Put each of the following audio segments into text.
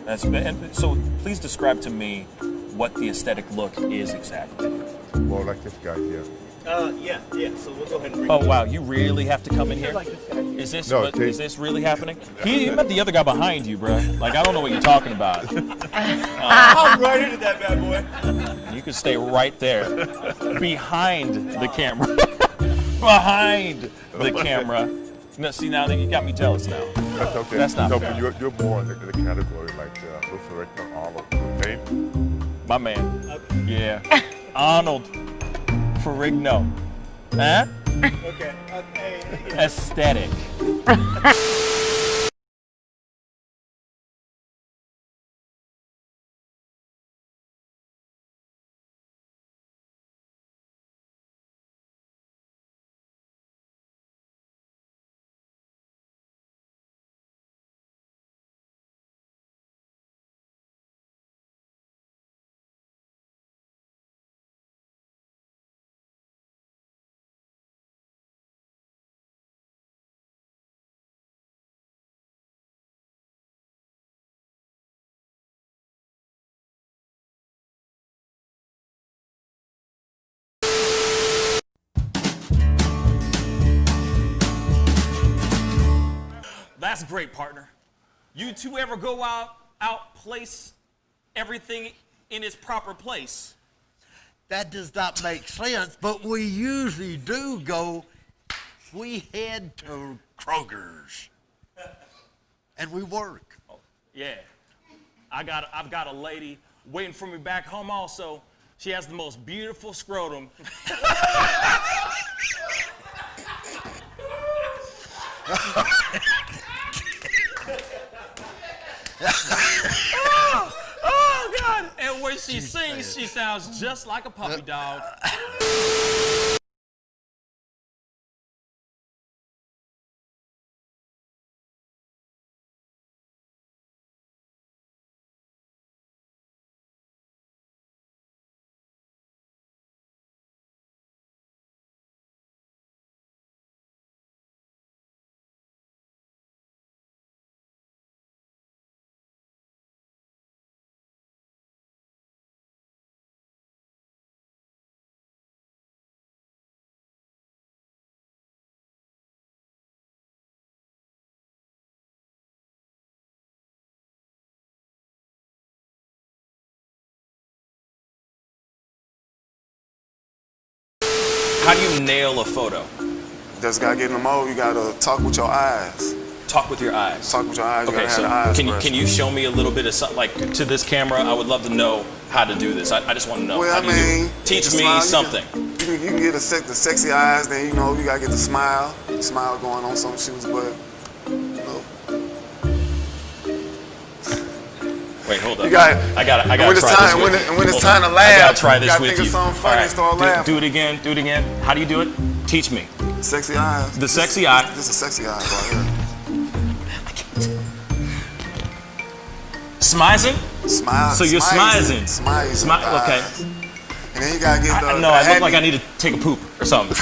And so please describe to me what the aesthetic look is exactly. Well, like this guy here. Yeah. So we'll go ahead and bring Oh wow, you really have to come in here? like this guy. Is this No, is this really happening? He met the other guy behind you, bro. Like I don't know what you're talking about. I'm right into that bad boy. You can stay right there, behind the camera, behind the camera. No, see now that you got me jealous now. That's okay. That's not no, fair. but you're more in the category like Luther Rickman, Arnold, paint. My man. Yeah. Arnold Ferrigno. Huh? Okay. Aesthetic. That's great, partner. You two ever go outplace everything in its proper place? That does not make sense, but we usually do go, we head to Kroger's and we work. Oh, yeah. I've got a lady waiting for me back home also. She has the most beautiful scrotum. Oh, God. And when she sings, she sounds just like a puppy dog. How do you nail a photo? Just gotta get in the mode. You gotta talk with your eyes. Talk with your eyes. Talk with your eyes. You Okay, gotta so have the eyes can first. you show me a little bit of something, like to this camera? I would love to know how to do this. I just want to know. Well, How I do you do it? mean, Teach the me smile, something. You can get the sexy eyes. Then you gotta get the smile going on some shoes, but Wait, hold up. You got. I gotta when it's try time, this with you. when it's Hold time on. to laugh, I gotta try this you gotta with think you. of something funny and start laughing. Do it again. Do it again. How do you do it? Teach me. Sexy eyes. The sexy eye. This is sexy eyes right here. Smizing? Smile. So you're smizing. Smile. Okay. And then you gotta get the. No, I look like I need to take a poop or something.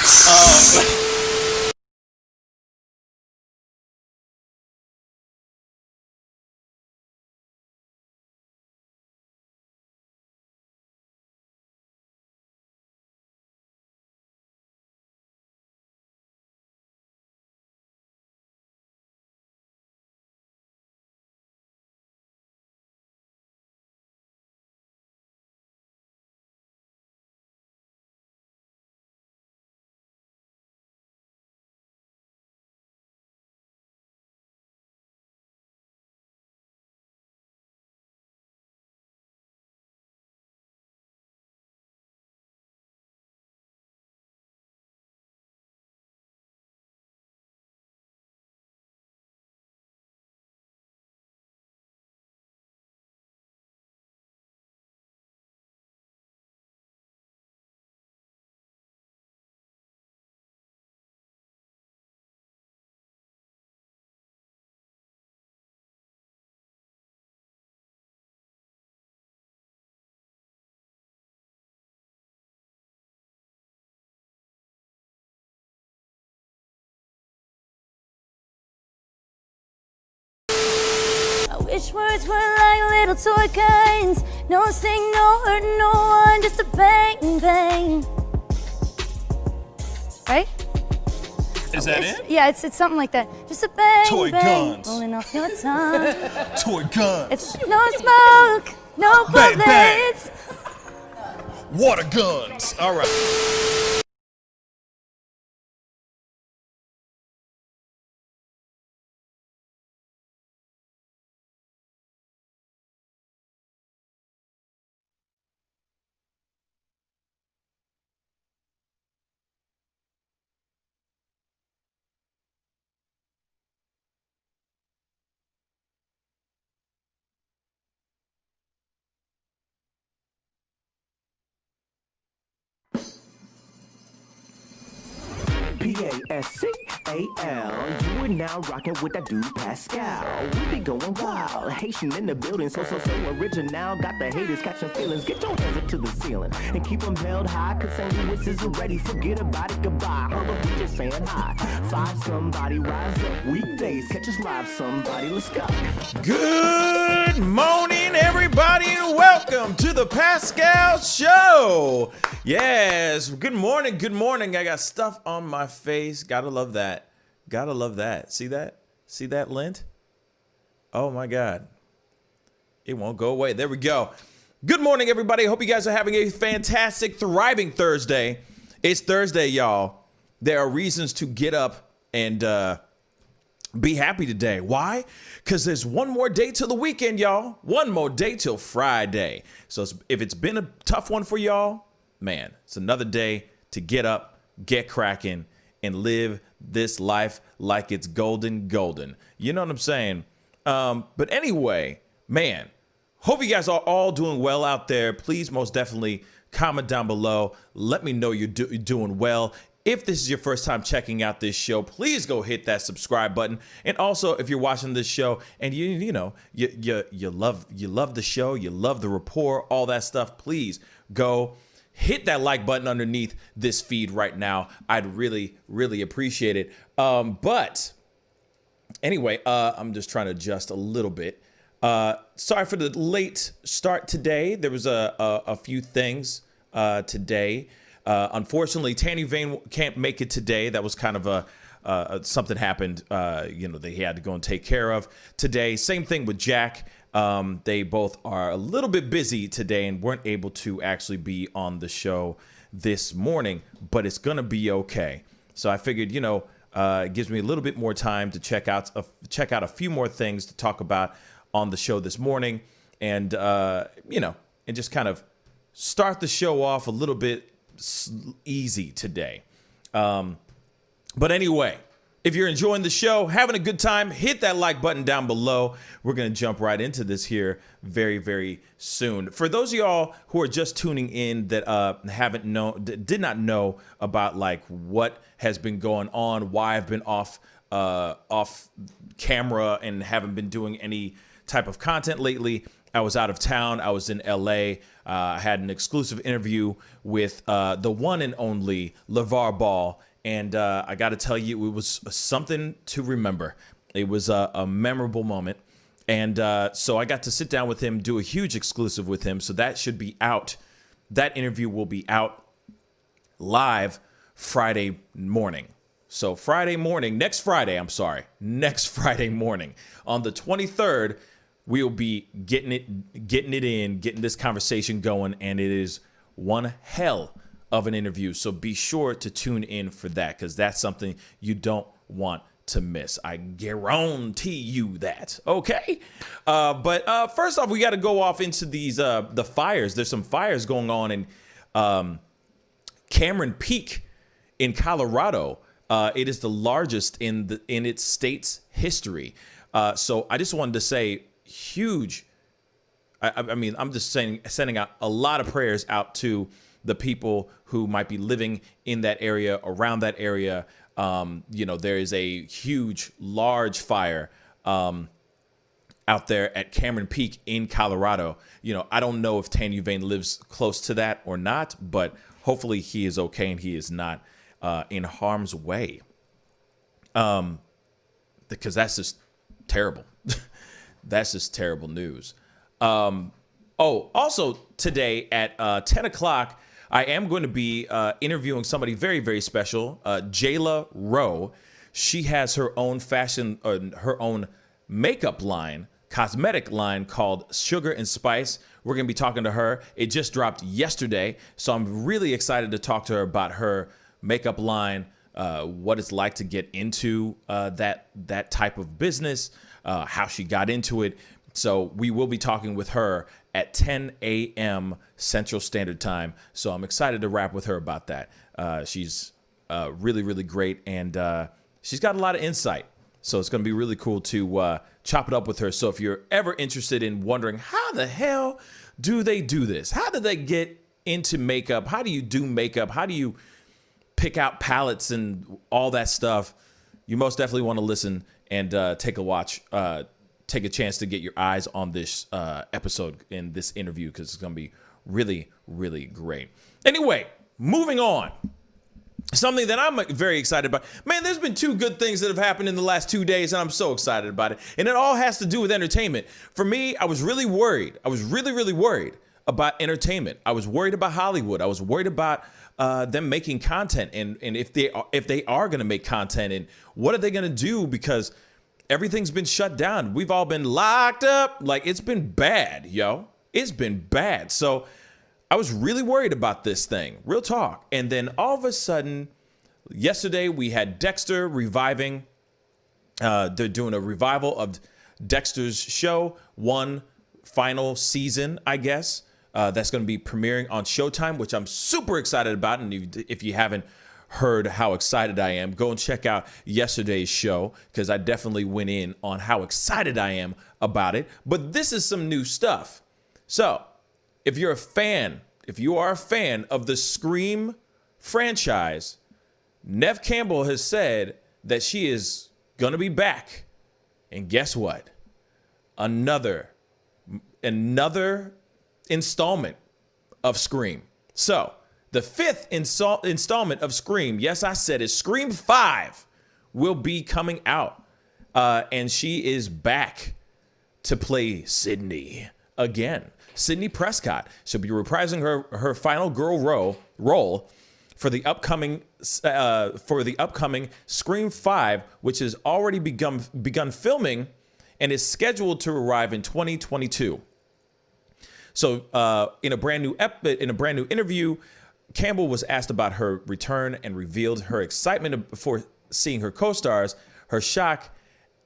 Wish words were like little toy guns. No sting, no hurt, no one, just a bang, bang. Right? Is that it? Yeah, it's something like that. Just a bang, Toy bang, guns. rolling off your tongue. Toy guns. It's no smoke, no Bang, bang. bullets. Water guns. All right. Pascal, you are now rocking with that dude Pascal. We be going wild, Haitian in the building, so original. Got the haters catching feelings. Get your hands up to the ceiling and keep them held high. Cause St. Louis isn't ready. Forget about it, goodbye. Hold up, we just saying hi. Find somebody, rise up. Weekdays, catch us live. Somebody, let's go. Good morning, everybody, and welcome to the Pascal Show. Yes, good morning, good morning. I got stuff on my face. Gotta love that. Gotta love that. See that? See that lint? Oh my God. It won't go away. There we go. Good morning, everybody. Hope you guys are having a fantastic, thriving Thursday. It's Thursday, y'all. There are reasons to get up and be happy today. Why? Because there's one more day till the weekend, y'all. One more day till Friday. So if it's been a tough one for y'all, man, it's another day to get up, get cracking, and live this life like it's golden. You know what I'm saying? But anyway, man, hope you guys are all doing well out there. Please most definitely comment down below. Let me know you're doing well. If this is your first time checking out this show, please go hit that subscribe button. And also, if you're watching this show and you love the show, you love the rapport, all that stuff, please go hit that like button underneath this feed right now. I'd really, really appreciate it. But anyway, I'm just trying to adjust a little bit. Sorry for the late start today. There was a few things today. Unfortunately, Tanny Vane can't make it today. That was kind of something happened. They had to go and take care of today. Same thing with Jack. They both are a little bit busy today and weren't able to actually be on the show this morning, but it's going to be okay. So I figured, it gives me a little bit more time to check out a few more things to talk about on the show this morning and, and just kind of start the show off a little bit easy today. But anyway, if you're enjoying the show, having a good time, hit that like button down below. We're going to jump right into this here very, very soon. For those of y'all who are just tuning in that did not know about like what has been going on, why I've been off camera and haven't been doing any type of content lately. I was out of town. I was in LA. I had an exclusive interview with the one and only LeVar Ball. And I got to tell you, it was something to remember. It was a memorable moment. And so I got to sit down with him, do a huge exclusive with him. So that should be out. That interview will be out live Friday morning. So next Friday morning on the 23rd, we'll be getting this conversation going. And it is one hell of an interview. So be sure to tune in for that because that's something you don't want to miss. I guarantee you that. Okay. But first off, we got to go off into these the fires. There's some fires going on in Cameron Peak in Colorado. It is the largest in its state's history. So I just wanted to say huge. I'm just sending out a lot of prayers out to the people who might be living in that area, around that area. There is a huge, large fire out there at Cameron Peak in Colorado. I don't know if Tanny Vane lives close to that or not, but hopefully he is okay and he is not in harm's way. Because that's just terrible. That's just terrible news. Also today at 10 o'clock, I am going to be interviewing somebody very, very special, Jayla Rowe. She has her own her own makeup line, cosmetic line called Sugar and Spice. We're going to be talking to her. It just dropped yesterday, so I'm really excited to talk to her about her makeup line, what it's like to get into that type of business, how she got into it. So we will be talking with her at 10 a.m. Central Standard Time. So I'm excited to rap with her about that. She's really, really great, and she's got a lot of insight. So it's going to be really cool to chop it up with her. So if you're ever interested in wondering how the hell do they do this? How do they get into makeup? How do you do makeup? How do you pick out palettes and all that stuff? You most definitely want to listen and take a watch. Take a chance to get your eyes on this episode in this interview, because it's going to be really, really great. Anyway, moving on. Something that I'm very excited about. Man, there's been 2 good things that have happened in the last 2 days, and I'm so excited about it. And it all has to do with entertainment. For me, I was really worried. I was really, really worried about entertainment. I was worried about Hollywood. I was worried about them making content, and if they are going to make content, and what are they going to do, because everything's been shut down. We've all been locked up. Like, it's been bad, yo. It's been bad. So I was really worried about this thing, real talk. And then all of a sudden, yesterday we had Dexter reviving. They're doing a revival of Dexter's show, one final season, I guess. That's going to be premiering on Showtime, which I'm super excited about. And if you haven't heard how excited I am, go and check out yesterday's show, because I definitely went in on how excited I am about it. But this is some new stuff. So if you are a fan of the Scream franchise, Neve Campbell has said that she is going to be back. And guess what? Another installment of Scream. So the 5th installment of Scream, yes, I said it, Scream 5, will be coming out. And she is back to play Sydney again. Sydney Prescott. She'll be reprising her final girl role for the upcoming Scream 5, which has already begun filming and is scheduled to arrive in 2022. So in a brand new interview, Campbell was asked about her return and revealed her excitement before seeing her co-stars, her shock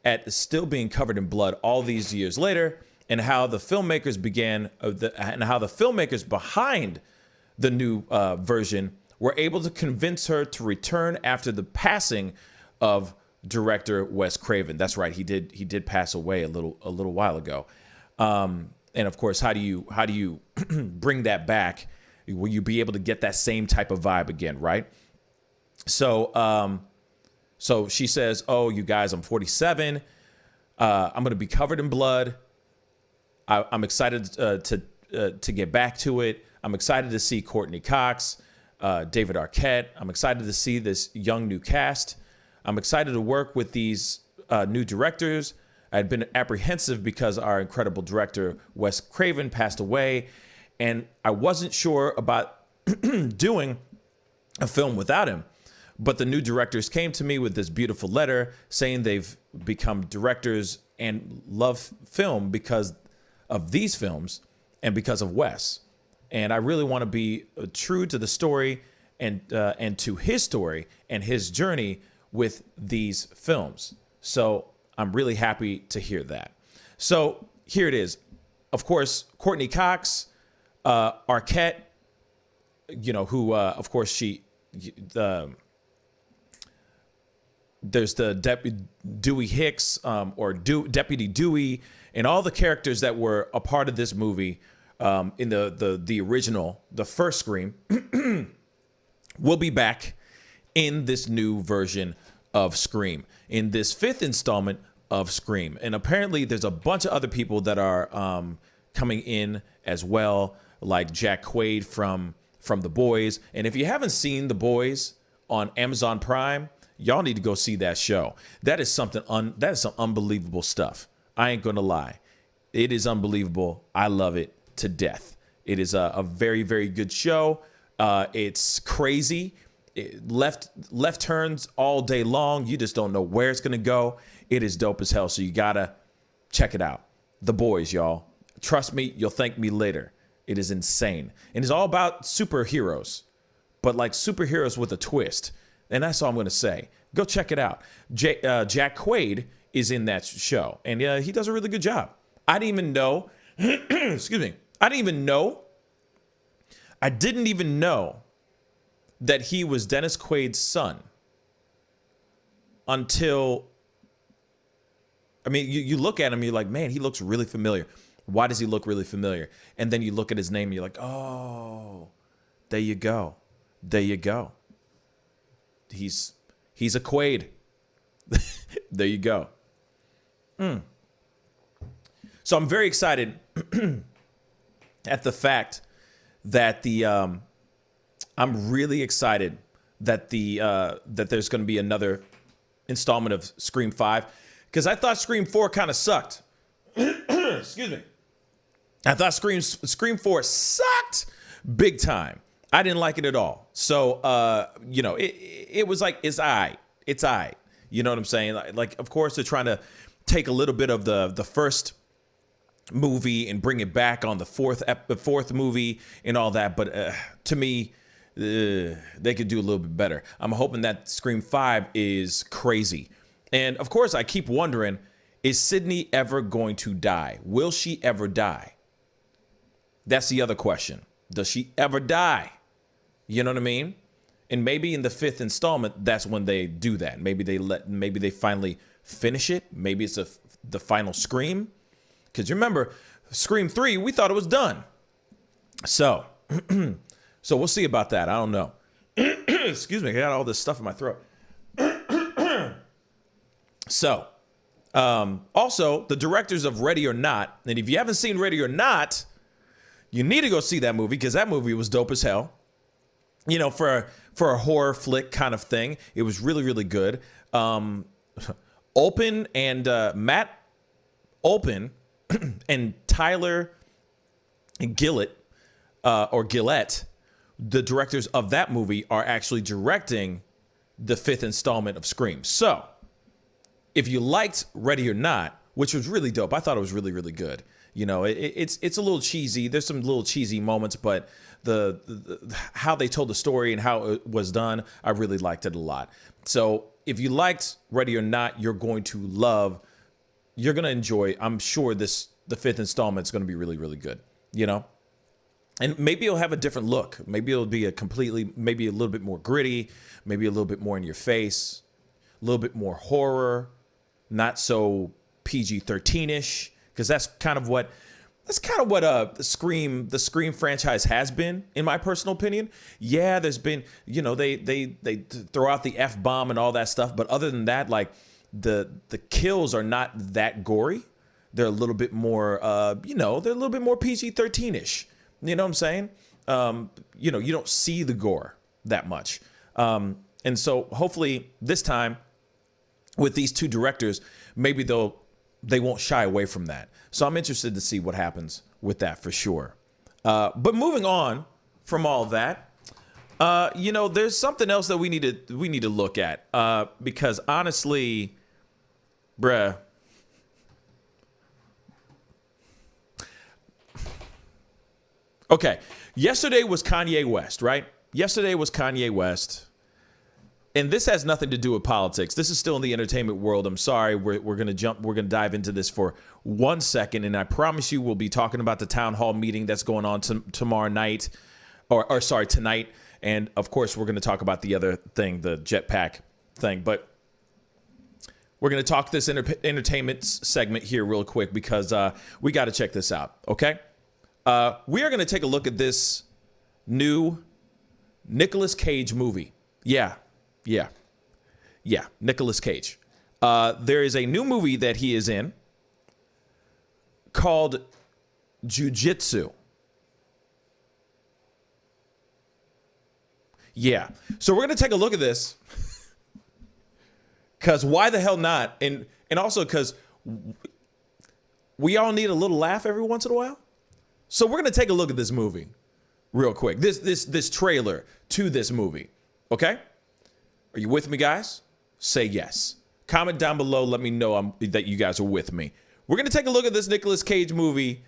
at still being covered in blood all these years later, and how the filmmakers behind the new version were able to convince her to return after the passing of director Wes Craven. That's right, he did pass away a little while ago. And of course, how do you bring that back? Will you be able to get that same type of vibe again, right? So she says, "Oh, you guys, I'm 47. I'm going to be covered in blood. I'm excited to get back to it. I'm excited to see Courtney Cox, David Arquette. I'm excited to see this young new cast. I'm excited to work with these new directors. I had been apprehensive because our incredible director, Wes Craven, passed away, and I wasn't sure about doing a film without him. But the new directors came to me with this beautiful letter saying they've become directors and love film because of these films and because of Wes. And I really want to be true to the story and to his story and his journey with these films. So I'm really happy to hear that. So here it is. Of course, Courtney Cox, Arquette, who, of course, there's the Dewey Hicks, Deputy Dewey, and all the characters that were a part of this movie in the original, the first Scream, will be back in this new version of Scream, in this 5th installment of Scream. And apparently there's a bunch of other people that are coming in as well, like Jack Quaid from The Boys. And if you haven't seen The Boys on Amazon Prime, y'all need to go see that show. That is some unbelievable stuff. I ain't gonna lie. It is unbelievable. I love it to death. It is a very, very good show. It's crazy. Left turns all day long. You just don't know where it's going to go. It is dope as hell. So you got to check it out. The Boys, y'all. Trust me, you'll thank me later. It is insane. And it's all about superheroes, but like superheroes with a twist. And that's all I'm going to say. Go check it out. Jack Quaid is in that show, and he does a really good job. I didn't even know, excuse me, I didn't even know that he was Dennis Quaid's son until, I mean, you look at him, you're like, man, he looks really familiar. Why does he look really familiar? And then you look at his name, and you're like, oh, there you go. There you go. He's a Quaid. There you go. So I'm very excited at the fact that I'm really excited that that there's going to be another installment of Scream 5, because I thought Scream 4 kind of sucked. Excuse me. I thought Scream 4 sucked big time. I didn't like it at all. So, it was like, it's all right. It's all right. You know what I'm saying? Like, of course, they're trying to take a little bit of the first movie and bring it back on the fourth movie and all that. But to me, they could do a little bit better. I'm hoping that Scream 5 is crazy. And of course, I keep wondering, is Sydney ever going to die? Will she ever die? That's the other question. Does she ever die? You know what I mean? And maybe in the 5th installment, that's when they do that. Maybe they finally finish it. Maybe it's the final Scream. Because remember, Scream 3, we thought it was done. So we'll see about that. I don't know. Excuse me, I got all this stuff in my throat. So, also, the directors of Ready or Not, and if you haven't seen Ready or Not, you need to go see that movie, because that movie was dope as hell. You know, for a horror flick kind of thing, it was really, really good. Matt Olpin and Tyler Gillett, the directors of that movie, are actually directing the 5th installment of Scream. So, if you liked Ready or Not, which was really dope, I thought it was really, really good. You know, it's a little cheesy. There's some little cheesy moments, but the how they told the story and how it was done, I really liked it a lot. So if you liked Ready or Not, you're going to enjoy, I'm sure, the 5th installment is going to be really, really good, you know? And maybe it'll have a different look. Maybe it'll be maybe a little bit more gritty, maybe a little bit more in your face, a little bit more horror, not so PG-13-ish, because that's kind of what the Scream franchise has been, in my personal opinion. Yeah, there's been, you know, they throw out the F-bomb and all that stuff, but other than that, like, the kills are not that gory. They're a little bit more, they're a little bit more PG-13-ish. You know what I'm saying? You don't see the gore that much. And so hopefully this time with these two directors, maybe they won't shy away from that. So I'm interested to see what happens with that for sure. But moving on from all of that, there's something else that we need to look at, because honestly, bruh, okay, yesterday was Kanye West, right? Yesterday was Kanye West. And this has nothing to do with politics. This is still in the entertainment world. I'm sorry. We're going to dive into this for 1 second. And I promise you we'll be talking about the town hall meeting that's going on tomorrow night, or tonight. And of course, we're going to talk about the other thing, the jetpack thing. But we're going to talk this entertainment segment here real quick, because we got to check this out. Okay. We are going to take a look at this new Nicolas Cage movie. Yeah, Nicolas Cage. There is a new movie that he is in called Jiu-Jitsu. Yeah, so we're going to take a look at this, because why the hell not? And also because we all need a little laugh every once in a while. So we're gonna take a look at this movie real quick. This trailer to this movie. Okay? Are you with me, guys? Say yes. Comment down below. Let me know that you guys are with me. We're gonna take a look at this Nicolas Cage movie,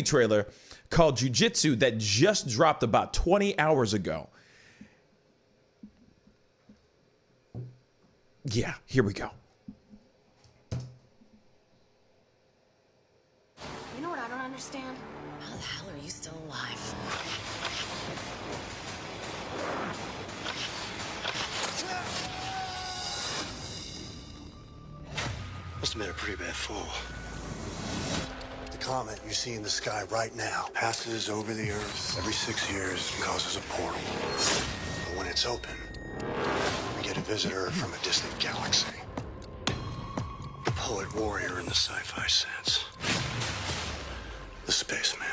trailer called Jiu-Jitsu that just dropped about 20 hours ago. Yeah, here we go. You know what I don't understand? How the hell are you still alive? Must have been a pretty bad fall. The comet you see in the sky right now passes over the Earth every 6 years and causes a portal. But when it's open, we get a visitor from a distant galaxy. The poet warrior in the sci-fi sense. The spaceman.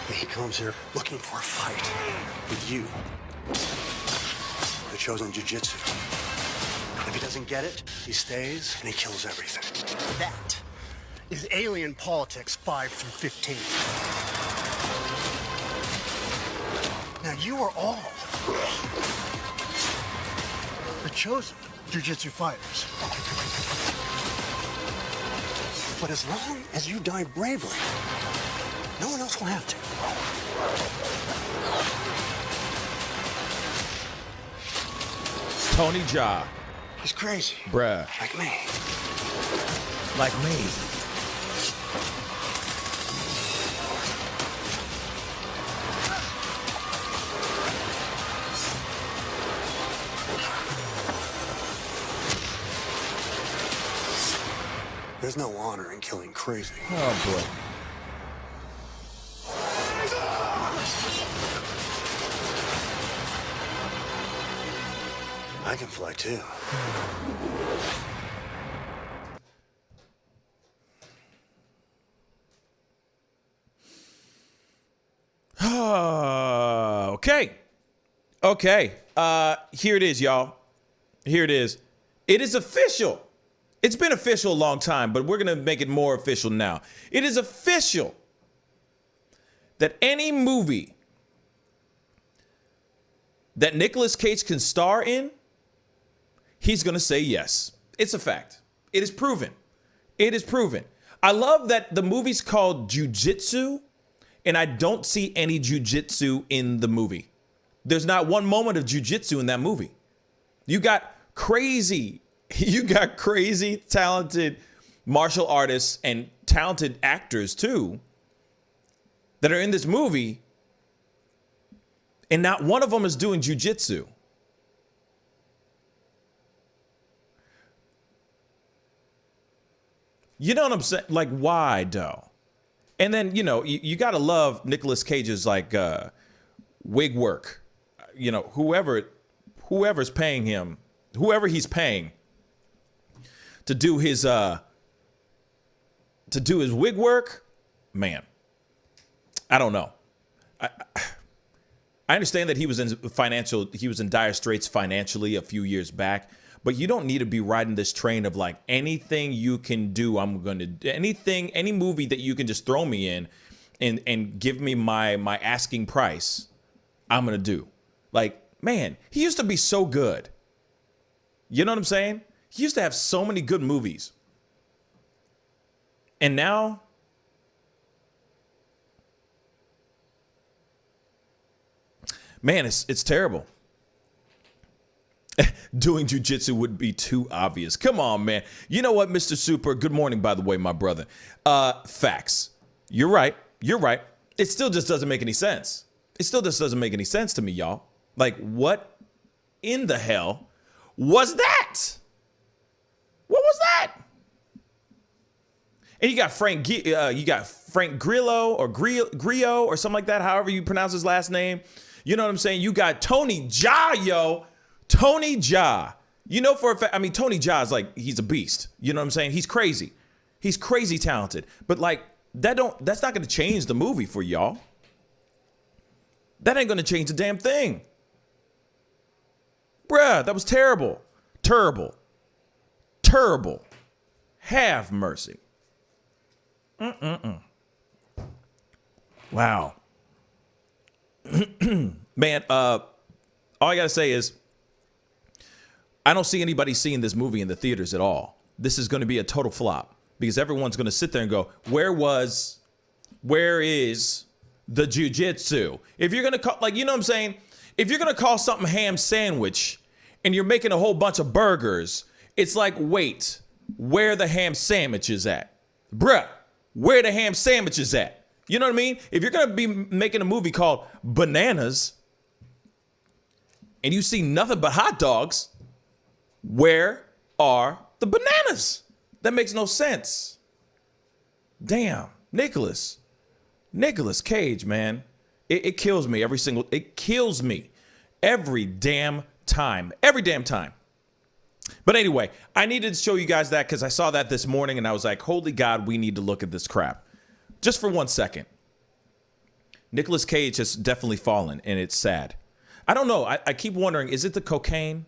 And he comes here looking for a fight with you. The chosen jiu-jitsu. If he doesn't get it, he stays and he kills everything. That is Alien Politics 5 through 15. Now you are all the chosen jiu-jitsu fighters. But as long as you die bravely, no one else will have to. Tony Jaa. He's crazy. Bruh. Like me. Like me. There's no honor in killing crazy. Oh, boy. I can fly too. Okay. Here it is, y'all. Here it is. It is official. It's been official a long time, but we're going to make it more official now. It is official that any movie that Nicolas Cage can star in, he's going to say yes. It's a fact. It is proven. It is proven. I love that the movie's called Jiu-Jitsu, and I don't see any Jiu-Jitsu in the movie. There's not one moment of Jiu-Jitsu in that movie. You got crazy talented martial artists and talented actors too that are in this movie, and not one of them is doing jiu-jitsu. You know what I'm saying? Like, why, though? And then, you got to love Nicolas Cage's, wig work. Whoever's paying him, whoever he's paying to do his wig work, man, I don't know. I understand that he was in dire straits financially a few years back, but you don't need to be riding this train of anything you can do, I'm going to do. Any movie that you can just throw me in and give me my asking price, I'm going to do. Man, he used to be so good. You know what I'm saying? He used to have so many good movies. And now, man, it's terrible. Doing jiu-jitsu would be too obvious. Come on, man. You know what, Mr. Super? Good morning, by the way, my brother. Facts. You're right. It still just doesn't make any sense. It still just doesn't make any sense to me, y'all. What in the hell was that? What was that? And you got Frank Grillo or Grillo or something like that, however you pronounce his last name. You know what I'm saying? You got Tony Jaa, yo. Tony Jaa. You know for a fact, Tony Jaa is he's a beast. You know what I'm saying? He's crazy. He's crazy talented. But that's not going to change the movie for y'all. That ain't going to change a damn thing. Bruh, that was terrible. Terrible. Have mercy. Wow. Man, all I got to say is I don't see anybody seeing this movie in the theaters at all. This is going to be a total flop because everyone's going to sit there and go, where is the jujitsu? If you're going to call, like, you know what I'm saying? If you're going to call something ham sandwich and you're making a whole bunch of burgers, it's like, wait, where the ham sandwich is at? Bruh, where the ham sandwich is at? You know what I mean? If you're going to be making a movie called Bananas and you see nothing but hot dogs, where are the bananas? That makes no sense. Damn, Nicolas Cage, man. It kills me it kills me every damn time. But anyway, I needed to show you guys that because I saw that this morning and I was like, holy God, we need to look at this crap. Just for 1 second. Nicolas Cage has definitely fallen and it's sad. I don't know. I keep wondering, is it the cocaine?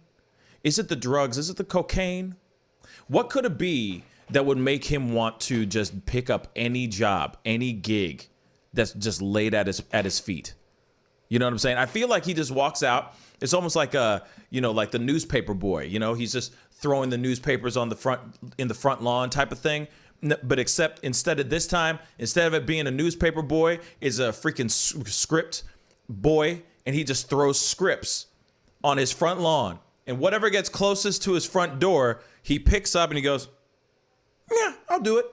Is it the drugs? Is it the cocaine? What could it be that would make him want to just pick up any job, any gig that's just laid at his feet? You know what I'm saying? I feel like he just walks out. It's almost like like the newspaper boy. You know, he's just throwing the newspapers in the front lawn type of thing. But instead of this time, instead of it being a newspaper boy, is a freaking script boy, and he just throws scripts on his front lawn. And whatever gets closest to his front door, he picks up and he goes, yeah, I'll do it.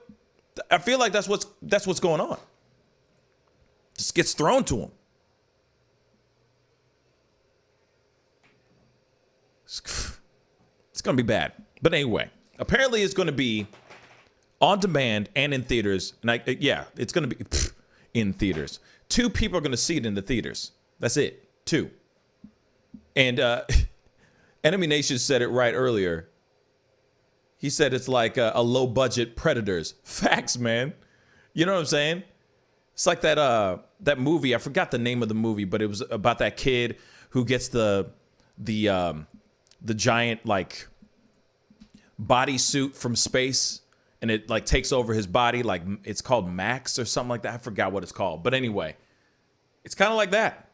I feel like that's what's going on. Just gets thrown to him. It's going to be bad. But anyway, apparently it's going to be on demand and in theaters. And it's going to be in theaters. 2 people are going to see it in the theaters. That's it. 2. And Enemy Nation said it right earlier. He said it's like a low budget Predators. Facts, man. You know what I'm saying? It's like that movie. I forgot the name of the movie, but it was about that kid who gets the giant like bodysuit from space, and it like takes over his body. Like it's called Max or something like that. I forgot what it's called, but anyway, it's kind of like that.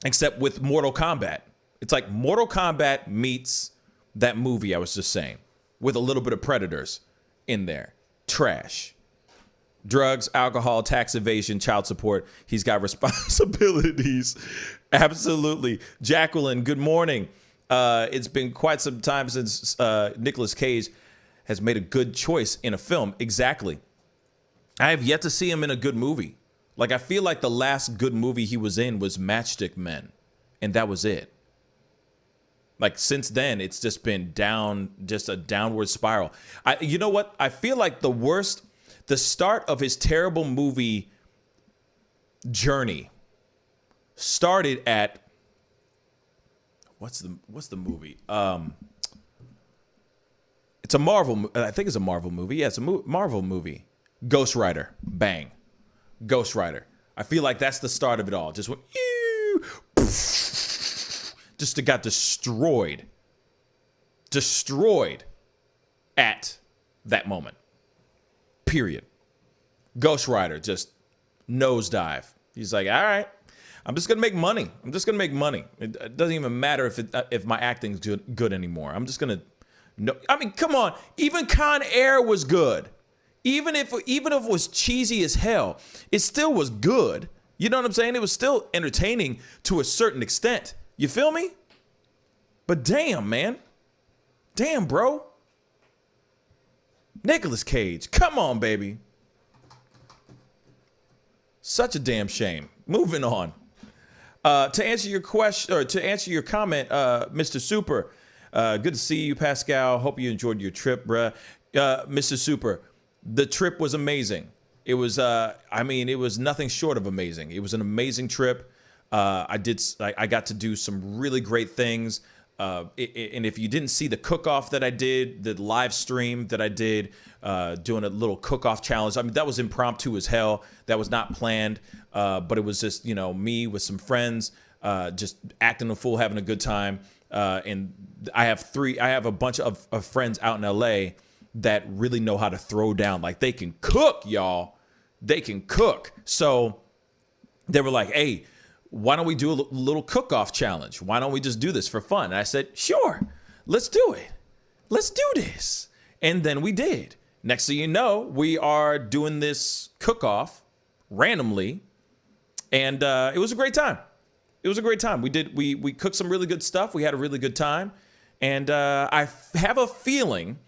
Except with Mortal Kombat. It's like Mortal Kombat meets that movie I was just saying, with a little bit of Predators in there. Trash. Drugs, alcohol, tax evasion, child support. He's got responsibilities. Absolutely. Jacqueline, good morning. It's been quite some time since Nicolas Cage has made a good choice in a film. Exactly. I have yet to see him in a good movie. Like, I feel like the last good movie he was in was Matchstick Men, and that was it. Like, since then, it's just been just a downward spiral. You know what? I feel like the start of his terrible movie journey started at, what's the movie? It's a Marvel, I think it's a Marvel movie. Yeah, it's a Marvel movie. Ghost Rider. Bang. Ghost Rider. I feel like that's the start of it all. Just went, just got destroyed at that moment. Period. Ghost Rider just nosedive. He's like, all right, I'm just gonna make money. It doesn't even matter if my acting's good anymore. I'm just gonna. No, I mean, come on. Even Con Air was good. Even if it was cheesy as hell, it still was good. You know what I'm saying? It was still entertaining to a certain extent. You feel me? But damn, man. Damn, bro. Nicolas Cage. Come on, baby. Such a damn shame. Moving on. To answer your question, or to answer your comment, Mr. Super, good to see you, Pascal. Hope you enjoyed your trip, bruh. Mr. Super, the trip was amazing. It was, it was nothing short of amazing. It was an amazing trip. I got to do some really great things. And if you didn't see the cook-off that I did, the live stream that I did, doing a little cook-off challenge, I mean, that was impromptu as hell. That was not planned, but it was just, me with some friends, just acting a fool, having a good time. And I have a bunch of friends out in LA that really know how to throw down. Like, they can cook, y'all. They can cook. So they were like, hey, why don't we do a little cook-off challenge? Why don't we just do this for fun? And I said, sure, let's do it. Let's do this. And then we did. Next thing you know, we are doing this cook-off randomly. And it was a great time. It was a great time. We cooked some really good stuff. We had a really good time. And I have a feeling,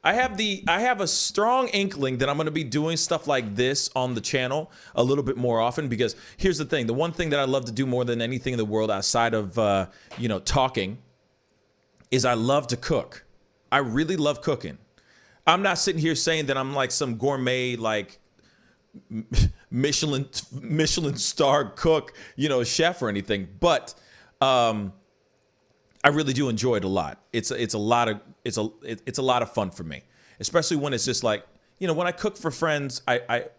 I have a strong inkling that I'm going to be doing stuff like this on the channel a little bit more often, because here's the thing. The one thing that I love to do more than anything in the world outside of, talking is I love to cook. I really love cooking. I'm not sitting here saying that I'm like some gourmet, like Michelin star cook, chef or anything, but I really do enjoy it a lot. It's a lot of fun for me, especially when it's just like, when I cook for friends,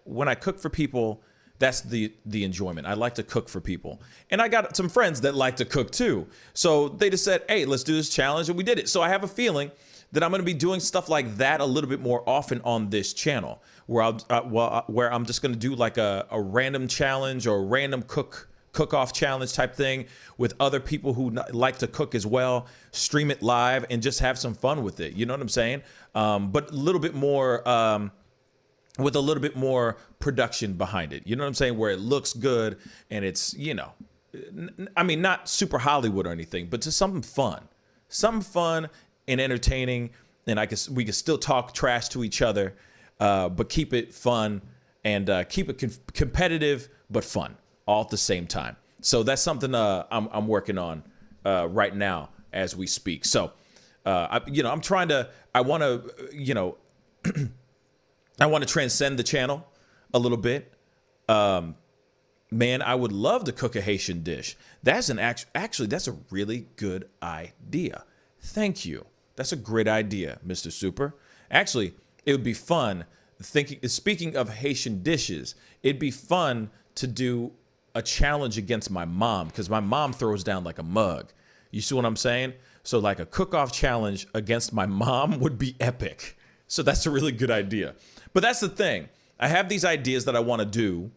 when I cook for people, that's the enjoyment. I like to cook for people. And I got some friends that like to cook too. So they just said, hey, let's do this challenge, and we did it. So I have a feeling that I'm going to be doing stuff like that a little bit more often on this channel, where I'm just going to do like a random challenge or a random cook-off challenge type thing with other people who like to cook as well, stream it live and just have some fun with it. You know what I'm saying? But a little bit more, with a little bit more production behind it. You know what I'm saying? Where it looks good and it's, not super Hollywood or anything, but just something fun and entertaining. And we can still talk trash to each other, but keep it fun and keep it competitive, but fun all at the same time. So that's something I'm working on right now as we speak. So, I want to transcend the channel a little bit. Man, I would love to cook a Haitian dish. That's that's a really good idea. Thank you. That's a great idea, Mr. Super. Actually, it would be fun speaking of Haitian dishes, it'd be fun to do a challenge against my mom, because my mom throws down like a mug. You see what I'm saying? So like a cook-off challenge against my mom would be epic. So that's a really good idea. But that's the thing. I have these ideas that I want to do.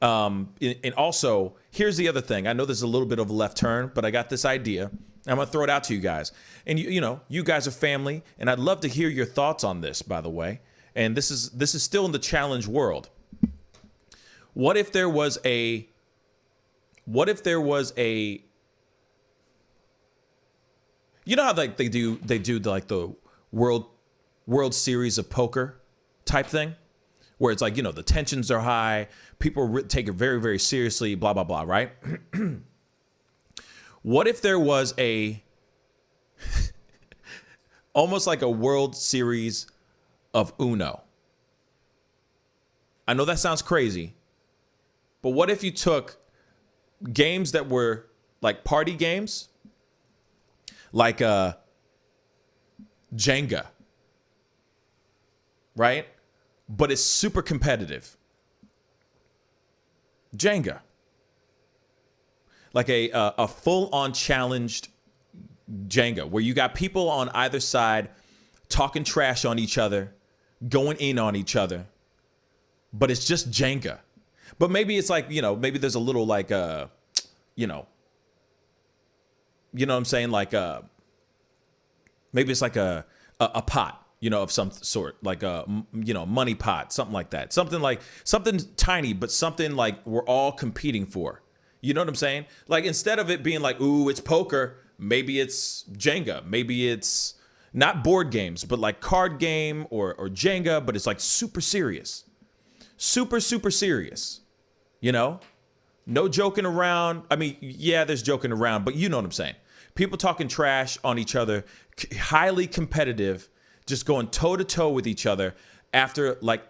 And also, here's the other thing. I know there's a little bit of a left turn, but I got this idea. I'm going to throw it out to you guys. And you guys are family, and I'd love to hear your thoughts on this, by the way. And this is still in the challenge world. What if there was a you know how like they do like the World Series of Poker type thing, where it's like, the tensions are high, people take it very, very seriously, blah, blah, blah, right? What if there was almost like a World Series of Uno? I know that sounds crazy, but what if you took games that were like party games, like Jenga, right? But it's super competitive. Jenga. Like a full-on challenged Jenga, where you got people on either side talking trash on each other, going in on each other, but it's just Jenga. But maybe it's like, maybe there's a little like, you know what I'm saying? Like, maybe it's like a pot, of some sort, like a, money pot, something like that. Something tiny, but something like we're all competing for. You know what I'm saying? Like, instead of it being like, ooh, it's poker, maybe it's Jenga. Maybe it's not board games, but like card game or Jenga, but it's like super serious. Super, super serious. No joking around. I mean, yeah, there's joking around, but you know what I'm saying. People talking trash on each other, highly competitive, just going toe to toe with each other after like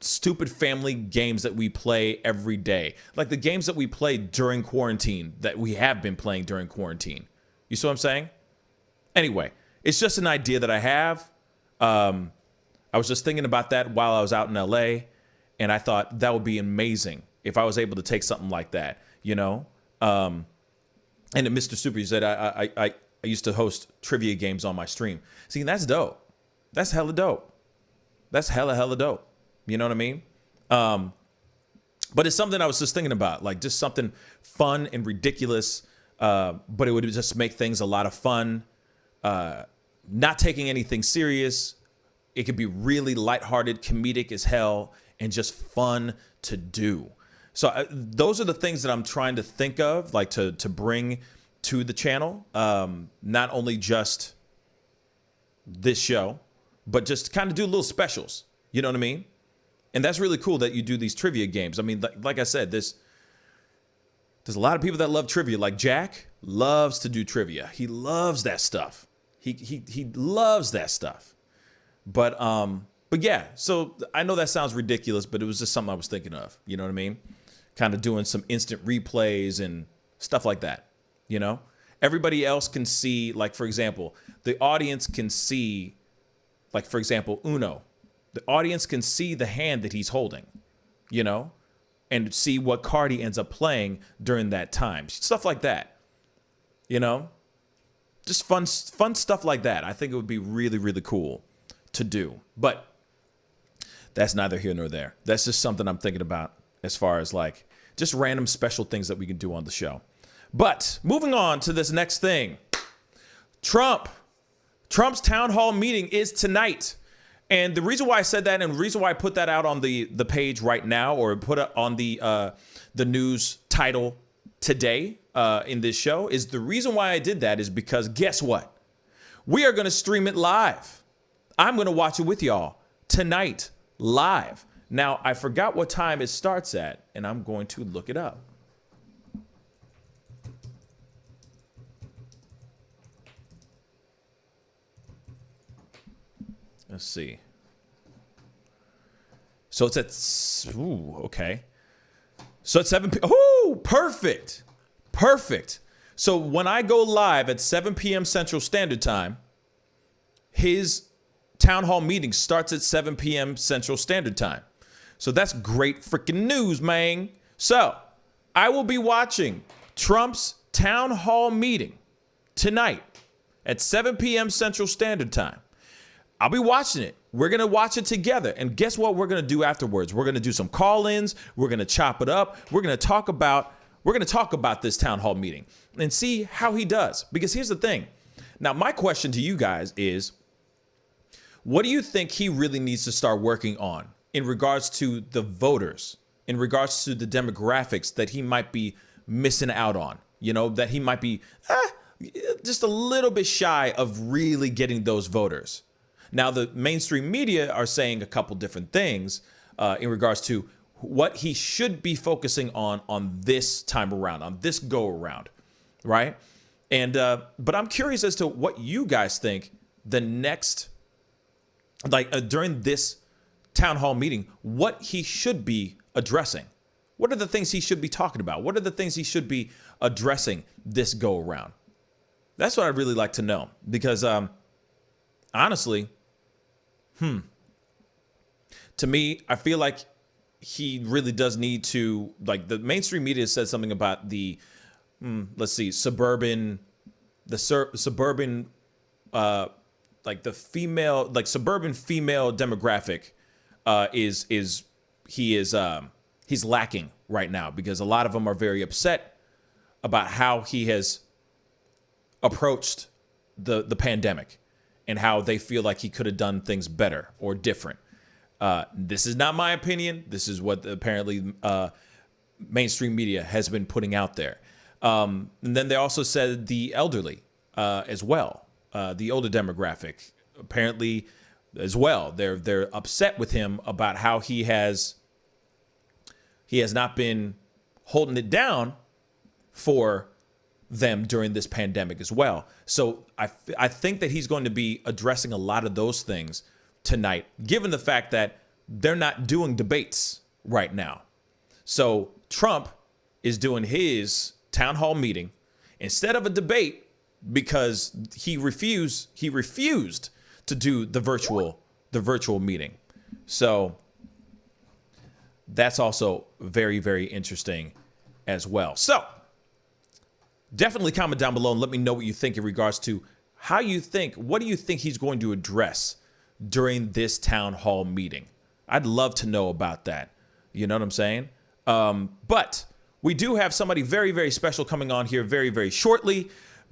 stupid family games that we play every day. Like the games that we play during quarantine, that we have been playing during quarantine. You see what I'm saying? Anyway, it's just an idea that I have. I was just thinking about that while I was out in LA, and I thought that would be amazing if I was able to take something like that, And then Mr. Super, you said, I used to host trivia games on my stream. See, that's dope. That's hella dope. That's hella dope. You know what I mean? But it's something I was just thinking about, like just something fun and ridiculous, but it would just make things a lot of fun. Not taking anything serious. It could be really lighthearted, comedic as hell, and just fun to do. So those are the things that I'm trying to think of, like to bring to the channel. Not only just this show, but just kind of do little specials. You know what I mean? And that's really cool that you do these trivia games. I mean, like I said, there's a lot of people that love trivia. Like Jack loves to do trivia. He loves that stuff. He loves that stuff. But yeah, so I know that sounds ridiculous, but it was just something I was thinking of. You know what I mean? Kind of doing some instant replays and stuff like that. You know, everybody else can see, like, for example, the audience can see, like, for example, Uno. The audience can see the hand that he's holding, you know, and see what card he ends up playing during that time. Stuff like that, you know, just fun stuff like that. I think it would be really, really cool to do. But that's neither here nor there. That's just something I'm thinking about as far as like just random special things that we can do on the show. But moving on to this next thing. Trump's town hall meeting is tonight. And the reason why I said that and the reason why I put that out on the page right now, or put it on the news title today in this show, is the reason why I did that is because guess what? We are going to stream it live. I'm going to watch it with y'all tonight live. Now, I forgot what time it starts at, and I'm going to look it up. Let's see. So it's at, okay. So it's 7 p.m. Oh, perfect. Perfect. So when I go live at 7 p.m. Central Standard Time, his town hall meeting starts at 7 p.m. Central Standard Time. So that's great freaking news, man. So I will be watching Trump's town hall meeting tonight at 7 p.m. Central Standard Time. I'll be watching it. We're going to watch it together. And guess what we're going to do afterwards? We're going to do some call-ins. We're going to chop it up. We're going to talk about this town hall meeting and see how he does. Because here's the thing. Now, my question to you guys is, what do you think he really needs to start working on in regards to the voters, in regards to the demographics that he might be missing out on? You know, that he might be just a little bit shy of really getting those voters. Now, the mainstream media are saying a couple different things in regards to what he should be focusing on this time around, on this go around, right? And but I'm curious as to what you guys think the next, like during this town hall meeting, what he should be addressing. What are the things he should be talking about? What are the things he should be addressing this go around? That's what I'd really like to know, because honestly, to me, I feel like he really does need to, like, the mainstream media said something about the, let's see, suburban demographic he's lacking right now, because a lot of them are very upset about how he has approached the pandemic and how they feel like he could have done things better or different. This is not my opinion. This is what apparently mainstream media has been putting out there. And then they also said the elderly as well, the older demographic apparently as well. They're upset with him about how he has not been holding it down for them during this pandemic as well. So I think that he's going to be addressing a lot of those things tonight, given the fact that they're not doing debates right now. So Trump is doing his town hall meeting instead of a debate, because he refused to do the virtual meeting. So that's also very, very interesting as well. So definitely comment down below and let me know what you think in regards to what do you think he's going to address during this town hall meeting? I'd love to know about that. You know what I'm saying? But we do have somebody very, very special coming on here very, very shortly.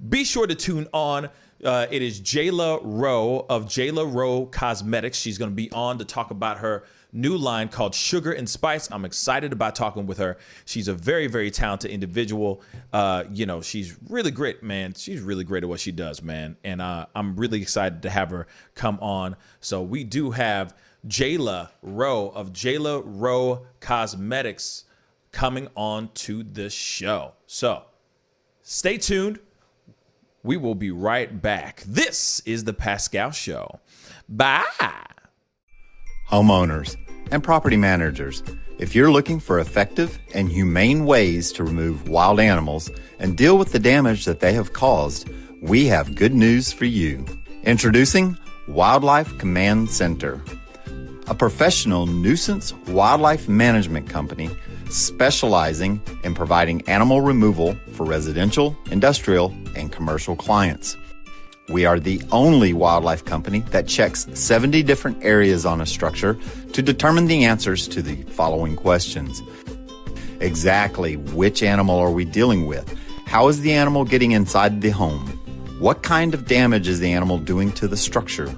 Be sure to tune on. It is Jayla Rowe of Jayla Rowe Cosmetics. She's going to be on to talk about her new line called Sugar and Spice. I'm excited about talking with her. She's a very, very talented individual. She's really great, man. She's really great at what she does, man. And I'm really excited to have her come on. So we do have Jayla Rowe of Jayla Rowe Cosmetics coming on to the show. So stay tuned. We will be right back. This is the Pascal Show. Bye. Homeowners and property managers, if you're looking for effective and humane ways to remove wild animals and deal with the damage that they have caused, we have good news for you. Introducing Wildlife Command Center, a professional nuisance wildlife management company specializing in providing animal removal for residential, industrial, and commercial clients. We are the only wildlife company that checks 70 different areas on a structure to determine the answers to the following questions. Exactly which animal are we dealing with? How is the animal getting inside the home? What kind of damage is the animal doing to the structure?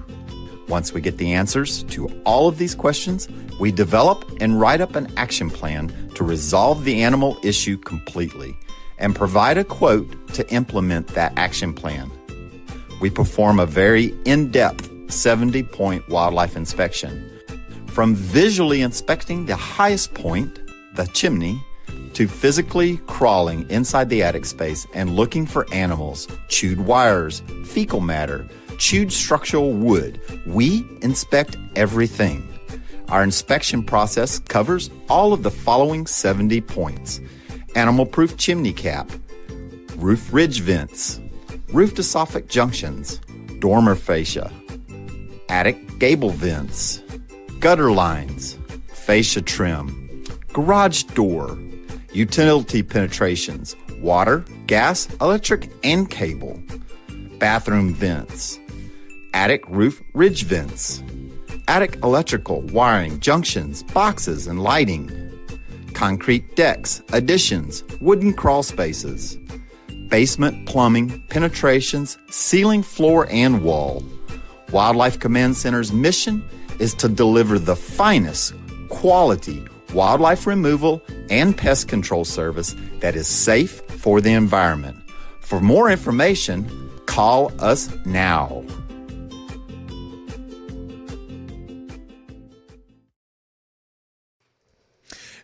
Once we get the answers to all of these questions, we develop and write up an action plan to resolve the animal issue completely and provide a quote to implement that action plan. We perform a very in-depth 70-point wildlife inspection. From visually inspecting the highest point, the chimney, to physically crawling inside the attic space and looking for animals, chewed wires, fecal matter, chewed structural wood. We inspect everything. Our inspection process covers all of the following 70 points: animal-proof chimney cap, roof ridge vents, roof to soffit junctions, dormer fascia, attic gable vents, gutter lines, fascia trim, garage door, utility penetrations, water, gas, electric, and cable, bathroom vents, attic roof ridge vents, attic electrical, wiring, junctions, boxes, and lighting, concrete decks, additions, wooden crawl spaces, basement plumbing, penetrations, ceiling, floor, and wall. Wildlife Command Center's mission is to deliver the finest quality wildlife removal and pest control service that is safe for the environment. For more information, call us now.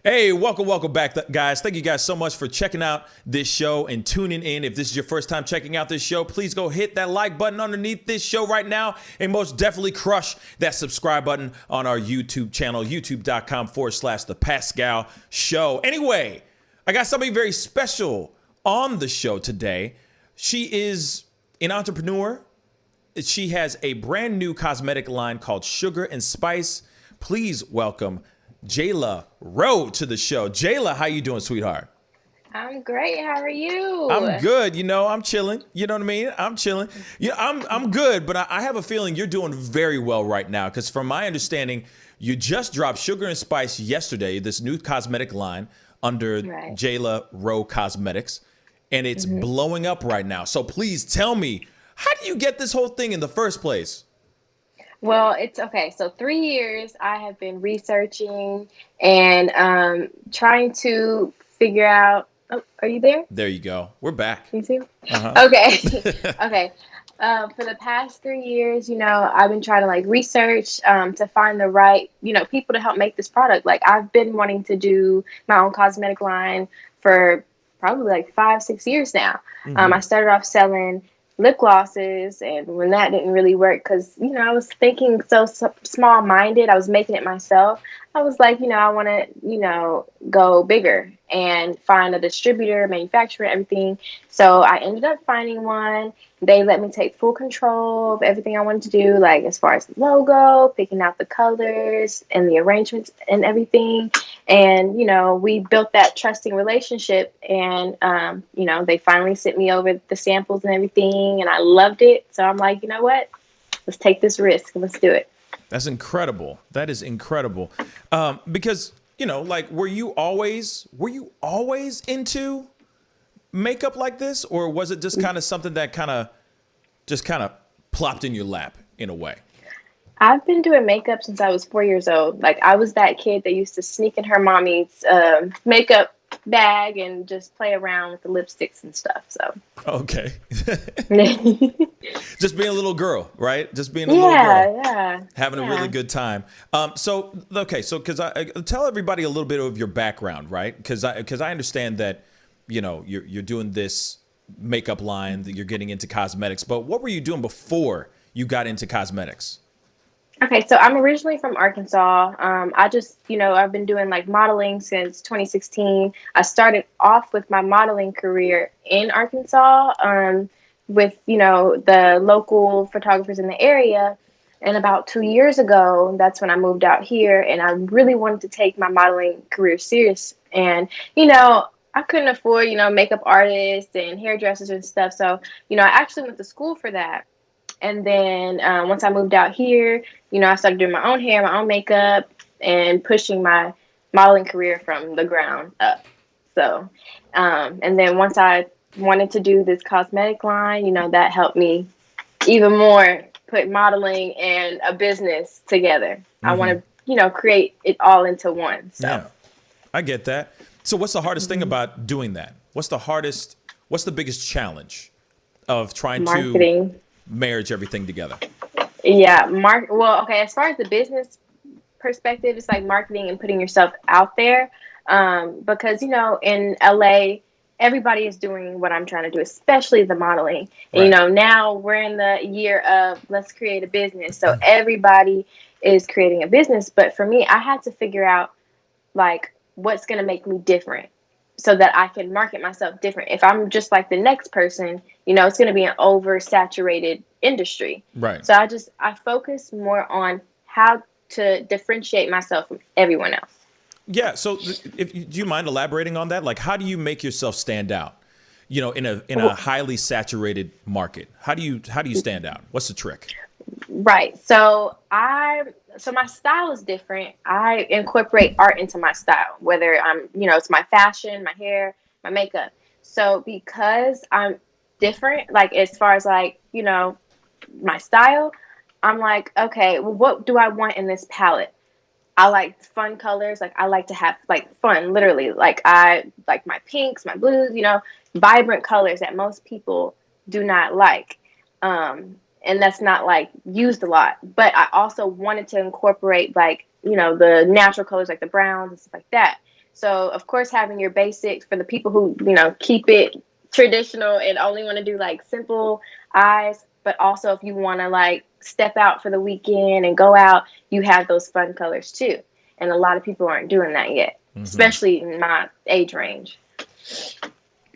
Hey, welcome back, guys. Thank you guys so much for checking out this show and tuning in. If this is your first time checking out this show, please go hit that like button underneath this show right now and most definitely crush that subscribe button on our YouTube channel, youtube.com/The Pascal Show. Anyway, I got somebody very special on the show today. She is an entrepreneur. She has a brand new cosmetic line called Sugar and Spice. Please welcome Jayla Rowe to the show. Jayla, how you doing, sweetheart? I'm great. How are you? I'm good. I'm chilling. You know what I mean? I'm chilling. I'm good, but I have a feeling you're doing very well right now because from my understanding, you just dropped Sugar and Spice yesterday, this new cosmetic line under Jayla Rowe Cosmetics, and it's blowing up right now. So please tell me, how do you get this whole thing in the first place? Well, it's okay. So 3 years I have been researching and trying to figure out. Oh, are you there? There you go. We're back. You see? Okay. Okay. For the past 3 years, I've been trying to research to find the right, people to help make this product. I've been wanting to do my own cosmetic line for probably 5-6 years now. I started off selling lip glosses, and when that didn't really work because I was thinking so small-minded, I was making it myself. I was like, I want to, go bigger and find a distributor, manufacturer, everything. So I ended up finding one. They let me take full control of everything I wanted to do, like as far as the logo, picking out the colors and the arrangements and everything. And, we built that trusting relationship. And, they finally sent me over the samples and everything. And I loved it. So I'm like, you know what? Let's take this risk and let's do it. That's incredible. That is incredible. Because, like, were you always into makeup like this? Or was it just kind of something that kind of plopped in your lap in a way? I've been doing makeup since I was 4 years old. Like, I was that kid that used to sneak in her mommy's makeup bag and just play around with the lipsticks and stuff. So okay. Just being a little girl, right? Just being a little girl, having a really good time. So because I tell everybody a little bit of your background, right? Because I understand that you're doing this makeup line, that you're getting into cosmetics, but what were you doing before you got into cosmetics? Okay, so I'm originally from Arkansas. I just, I've been doing like modeling since 2016. I started off with my modeling career in Arkansas with, the local photographers in the area. And about 2 years ago, that's when I moved out here and I really wanted to take my modeling career serious. And, I couldn't afford, makeup artists and hairdressers and stuff. So, I actually went to school for that. And then once I moved out here, I started doing my own hair, my own makeup, and pushing my modeling career from the ground up. So, and then once I wanted to do this cosmetic line, that helped me even more put modeling and a business together. Mm-hmm. I want to, create it all into one. So. Yeah, I get that. So what's the hardest thing about doing that? What's the biggest challenge of trying to marriage everything together? Yeah, well, okay, as far as the business perspective, it's like marketing and putting yourself out there. Because, in LA, everybody is doing what I'm trying to do, especially the modeling. Right. And, now we're in the year of let's create a business. So everybody is creating a business. But for me, I had to figure out like what's going to make me different so that I can market myself different. If I'm just like the next person, it's going to be an oversaturated industry. Right. So I focus more on how to differentiate myself from everyone else. Yeah. So do you mind elaborating on that? Like, how do you make yourself stand out, in a highly saturated market? How do you stand out? What's the trick? Right. So my style is different. I incorporate art into my style, whether it's my fashion, my hair, my makeup. So because I'm different, like as far as like, my style, I'm like, okay, well, what do I want in this palette? I like fun colors. Like I like to have like fun, literally. Like I like my pinks, my blues, vibrant colors that most people do not like. And that's not like used a lot, but I also wanted to incorporate like, the natural colors, like the browns and stuff like that. So of course, having your basics for the people who, keep it traditional and only want to do like simple eyes, but also if you want to like step out for the weekend and go out, you have those fun colors too. And a lot of people aren't doing that yet, especially in my age range.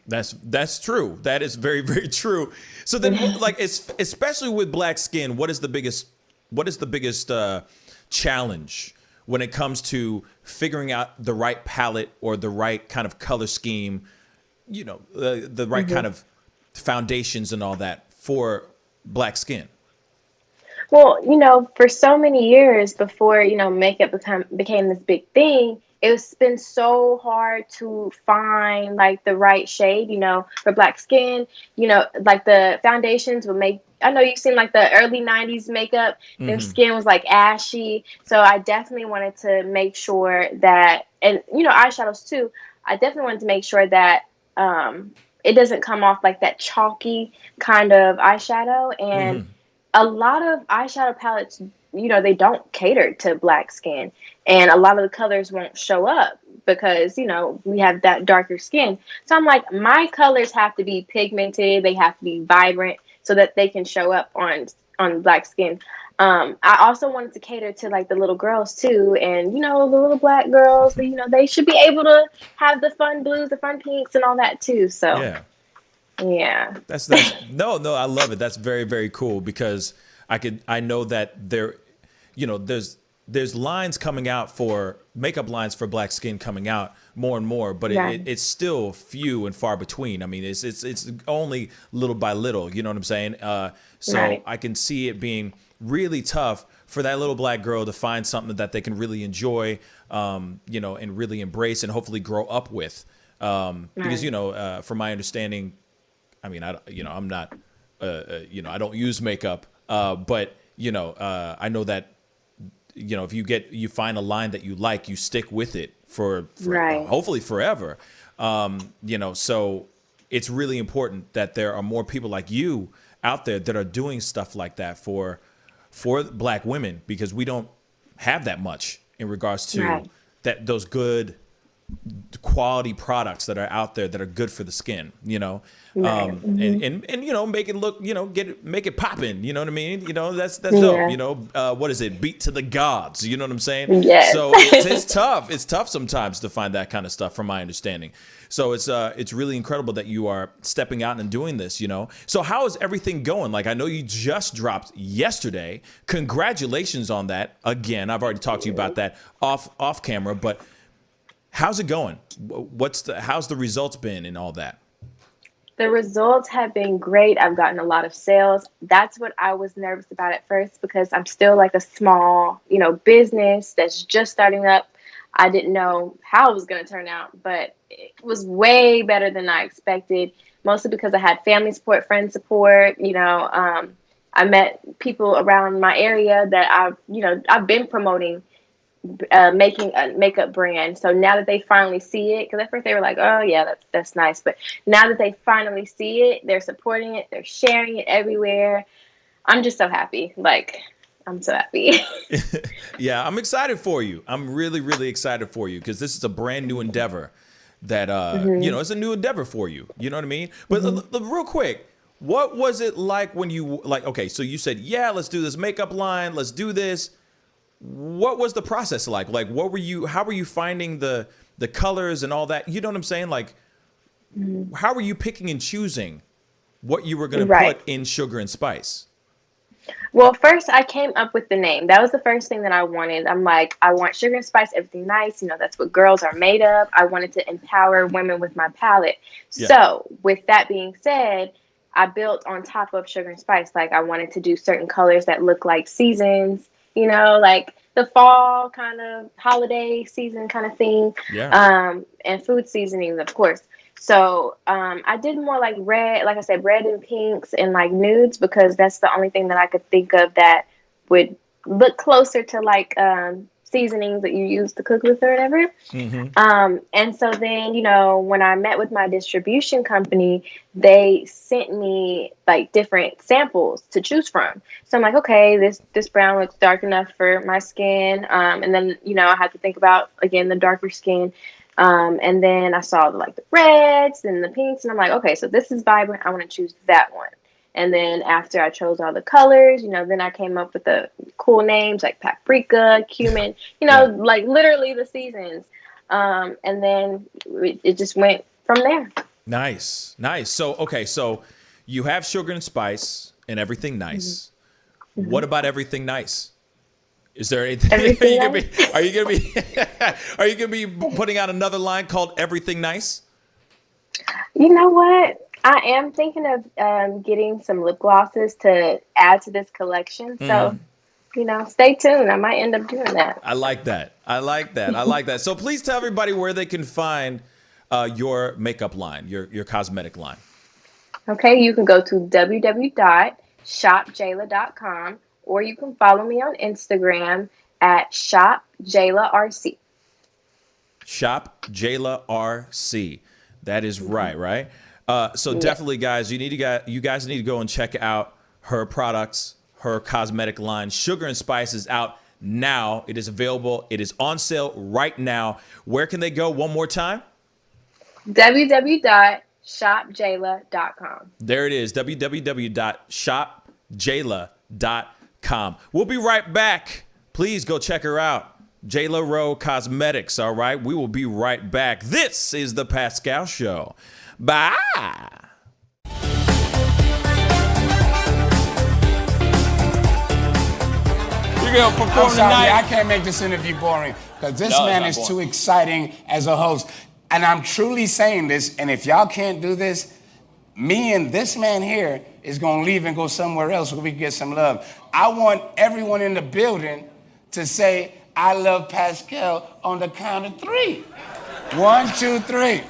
That's true. That is very, very true. So then, like, especially with black skin, what is the biggest challenge when it comes to figuring out the right palette or the right kind of color scheme, the right kind of foundations and all that for black skin? Well, for so many years before, makeup became this big thing, it's been so hard to find like the right shade, for black skin, like the foundations would make, I know you've seen like the early 90s makeup, their skin was like ashy. So I definitely wanted to make sure that, and, eyeshadows too, I definitely wanted to make sure that it doesn't come off like that chalky kind of eyeshadow. And a lot of eyeshadow palettes, they don't cater to black skin. And a lot of the colors won't show up because, we have that darker skin. So I'm like, my colors have to be pigmented. They have to be vibrant. so that they can show up on black skin. I also wanted to cater to like the little girls too, and the little black girls. They should be able to have the fun blues, the fun pinks, and all that too. So yeah. That's no, I love it. That's very, very cool because I know that there's lines coming out for makeup lines for black skin coming out more and more, but it's still few and far between. I mean, it's only little by little. You know what I'm saying? So I can see it being really tough for that little black girl to find something that they can really enjoy, and really embrace and hopefully grow up with. Because from my understanding, I mean, I'm not, I don't use makeup, but I know that. If you find a line that you like, you stick with it for hopefully forever. So it's really important that there are more people like you out there that are doing stuff like that for black women, because we don't have that much in regards to those good quality products that are out there that are good for the skin, and make it look, make it poppin', you know what I mean? That's dope. What is it? Beat to the gods. You know what I'm saying? Yes. So it's tough. It's tough sometimes to find that kind of stuff, from my understanding. So it's really incredible that you are stepping out and doing this, So how is everything going? Like, I know you just dropped yesterday. Congratulations on that. Again, I've already talked to you about that off camera, but how's it going? How's the results been and all that? The results have been great. I've gotten a lot of sales. That's what I was nervous about at first, because I'm still like a small, business that's just starting up. I didn't know how it was going to turn out, but it was way better than I expected, mostly because I had family support, friend support. I met people around my area that I've been promoting, making a makeup brand. So now that they finally see it, because at first they were like, oh yeah, that's nice, but now that they finally see it, they're supporting it, they're sharing it everywhere. I'm just so happy. I'm so happy. Yeah, I'm excited for you. I'm really, really excited for you, because this is a brand new endeavor that it's a new endeavor for you. You know what I mean? But real quick, what was it like when you okay, so you said, yeah, let's do this makeup line, let's do this. What was the process like? How were you finding the colors and all that? You know what I'm saying? How were you picking and choosing what you were going to put in Sugar and Spice? Well, first I came up with the name. That was the first thing that I wanted. I'm like, I want Sugar and Spice, everything nice. That's what girls are made of. I wanted to empower women with my palette. Yeah. So with that being said, I built on top of Sugar and Spice. I wanted to do certain colors that look like seasons, like the fall kind of holiday season kind of thing. Yeah. And food seasonings, of course. So I did more like red, like I said, red and pinks and like nudes, because that's the only thing that I could think of that would look closer to seasonings that you use to cook with or whatever. Mm-hmm. And so then, when I met with my distribution company, they sent me different samples to choose from. So I'm like, okay, this brown looks dark enough for my skin. And then, I had to think about, again, the darker skin. And then I saw the reds and the pinks, and I'm like, okay, so this is vibrant. I want to choose that one. And then after I chose all the colors, then I came up with the cool names like paprika, cumin, literally the seasons. And then it just went from there. Nice. So you have Sugar and Spice and Everything Nice. Mm-hmm. What about Everything Nice? Is there anything? Are you gonna be putting out another line called Everything Nice? You know what? I am thinking of getting some lip glosses to add to this collection. So, stay tuned. I might end up doing that. I like that. So please tell everybody where they can find your makeup line, your cosmetic line. Okay, you can go to www.shopjayla.com, or you can follow me on Instagram at shopjaylarc. Shopjaylarc. That is right? So definitely, guys, you guys need to go and check out her products, her cosmetic line. Sugar and Spice is out now. It is available. It is on sale right now. Where can they go one more time? www.shopjaylarc.com. www.shopjayla.com. There it is, www.shopjayla.com. We'll be right back. Please go check her out. Jayla Rowe Cosmetics, all right? We will be right back. This is The Pascal Show. Bye. You're going to perform tonight. I can't make this interview boring because this man is too exciting as a host. And I'm truly saying this, and if y'all can't do this, me and this man here is going to leave and go somewhere else where we can get some love. I want everyone in the building to say, I love Pascal on the count of 3. 1, 2, 3.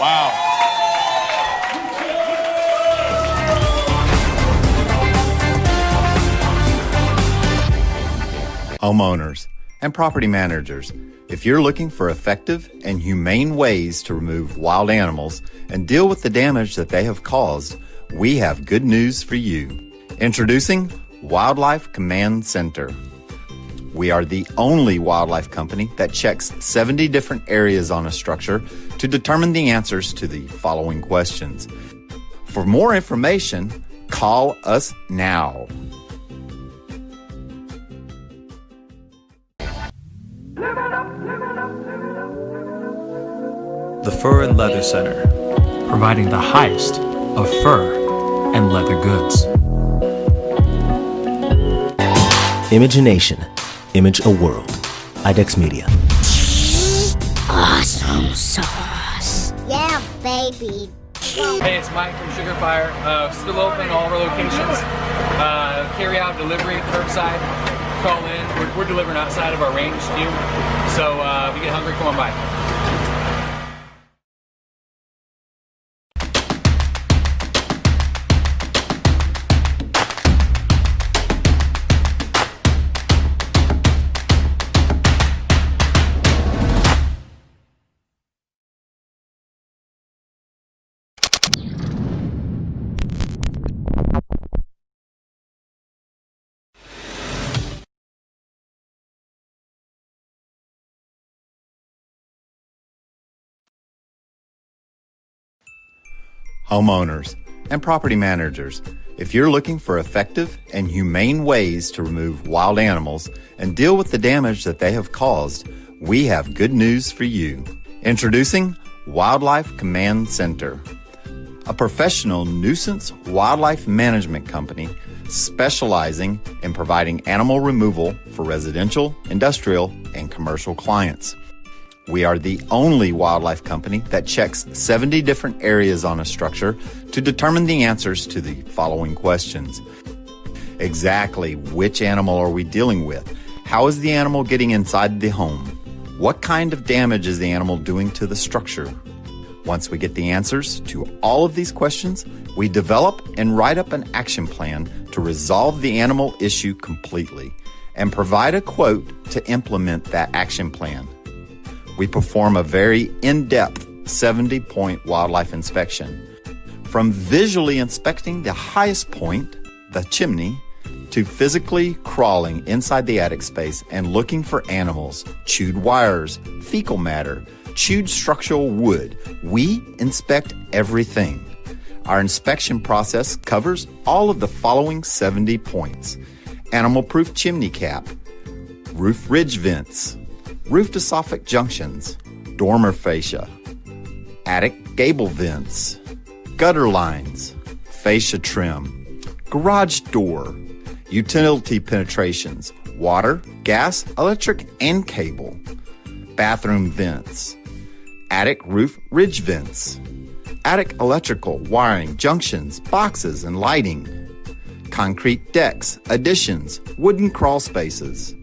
Wow. Homeowners and property managers, if you're looking for effective and humane ways to remove wild animals and deal with the damage that they have caused, we have good news for you. Introducing Wildlife Command Center. We are the only wildlife company that checks 70 different areas on a structure to determine the answers to the following questions. For more information, call us now. The Fur and Leather Center, providing the highest of fur and leather goods. Imagination, Image a World, IDEX Media. Awesome sauce. Yeah, baby. Hey, it's Mike from Sugar Fire. Still open all of our locations. Carry out, delivery, curbside. Call in. We're delivering outside of our range too. So if you get hungry, come on by. Homeowners and property managers, if you're looking for effective and humane ways to remove wild animals and deal with the damage that they have caused, we have good news for you. Introducing Wildlife Command Center, a professional nuisance wildlife management company specializing in providing animal removal for residential, industrial, and commercial clients. We are the only wildlife company that checks 70 different areas on a structure to determine the answers to the following questions. Exactly which animal are we dealing with? How is the animal getting inside the home? What kind of damage is the animal doing to the structure? Once we get the answers to all of these questions, we develop and write up an action plan to resolve the animal issue completely and provide a quote to implement that action plan. We perform a very in-depth 70-point wildlife inspection. From visually inspecting the highest point, the chimney, to physically crawling inside the attic space and looking for animals, chewed wires, fecal matter, chewed structural wood, we inspect everything. Our inspection process covers all of the following 70 points: animal-proof chimney cap, roof ridge vents, roof to soffit junctions, dormer fascia, attic gable vents, gutter lines, fascia trim, garage door, utility penetrations, water, gas, electric, and cable, bathroom vents, attic roof ridge vents, attic electrical, wiring, junctions, boxes, and lighting, concrete decks, additions, wooden crawl spaces,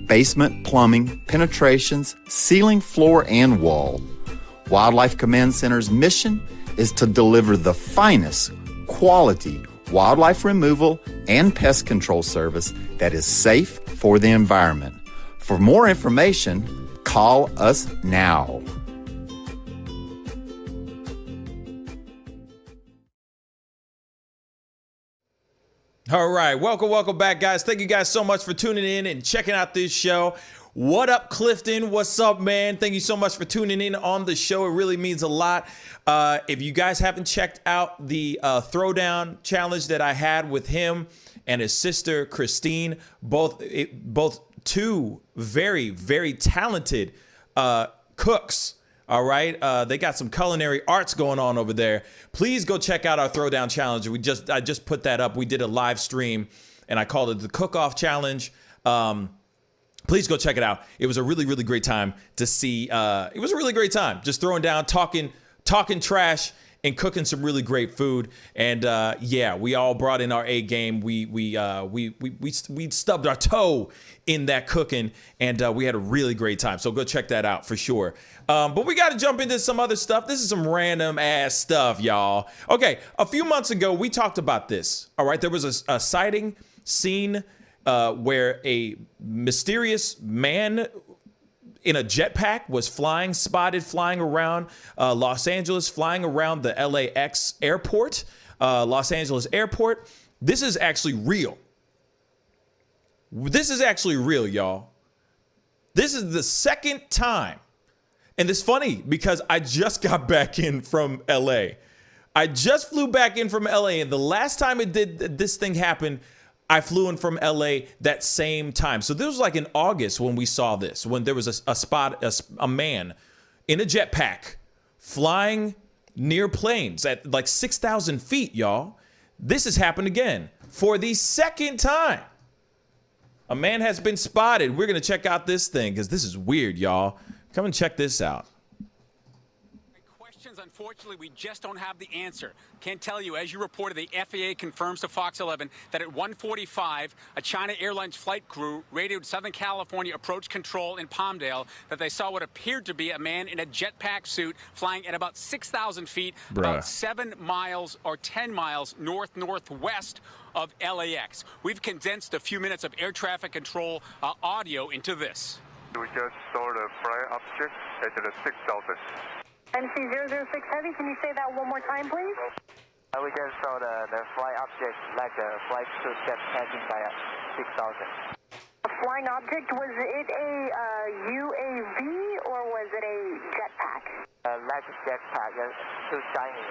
basement plumbing, penetrations, ceiling, floor, and wall. Wildlife Command Center's mission is to deliver the finest quality wildlife removal and pest control service that is safe for the environment. For more information, call us now. All right, welcome back, guys. Thank you guys so much for tuning in and checking out this show. What up, Clifton? What's up, man? Thank you so much for tuning in on the show. It really means a lot. If you guys haven't checked out the throwdown challenge that I had with him and his sister, Christine, both two very, very talented cooks. All right. They got some culinary arts going on over there. Please go check out our throwdown challenge. I just put that up. We did a live stream and I called it the Cook-Off Challenge. Please go check it out. It was a really, really great time to see. It was a really great time just throwing down, talking trash and cooking some really great food. And yeah, we all brought in our A game. We stubbed our toe in that cooking, and we had a really great time. So go check that out for sure. But we got to jump into some other stuff. This is some random ass stuff, y'all. Okay, a few months ago, we talked about this. All right, there was a sighting seen where a mysterious man in a jetpack was spotted flying around Los Angeles, flying around the LAX airport, Los Angeles airport. This is actually real. This is actually real, y'all. This is the second time. And it's funny because I just got back in from LA. I just flew back in from LA, and the last time this thing happened, I flew in from LA that same time. So this was like in August when we saw this, when there was a man in a jetpack flying near planes at like 6,000 feet, y'all. This has happened again for the second time. A man has been spotted. We're going to check out this thing because this is weird, y'all. Come and check this out. Unfortunately, we just don't have the answer. Can't tell you, as you reported, the FAA confirms to Fox 11 that at 1:45, a China Airlines flight crew radioed Southern California approach control in Palmdale that they saw what appeared to be a man in a jetpack suit flying at about 6,000 feet, about 7 miles or 10 miles northwest of LAX. We've condensed a few minutes of air traffic control audio into this. We just saw the flying object at the 6,000. MC006 Heavy, can you say that one more time, please? We just saw the flying object, like a flight suit jet passing by at 6,000. A flying object, was it a UAV or was it a jetpack? Like a jetpack, too shiny,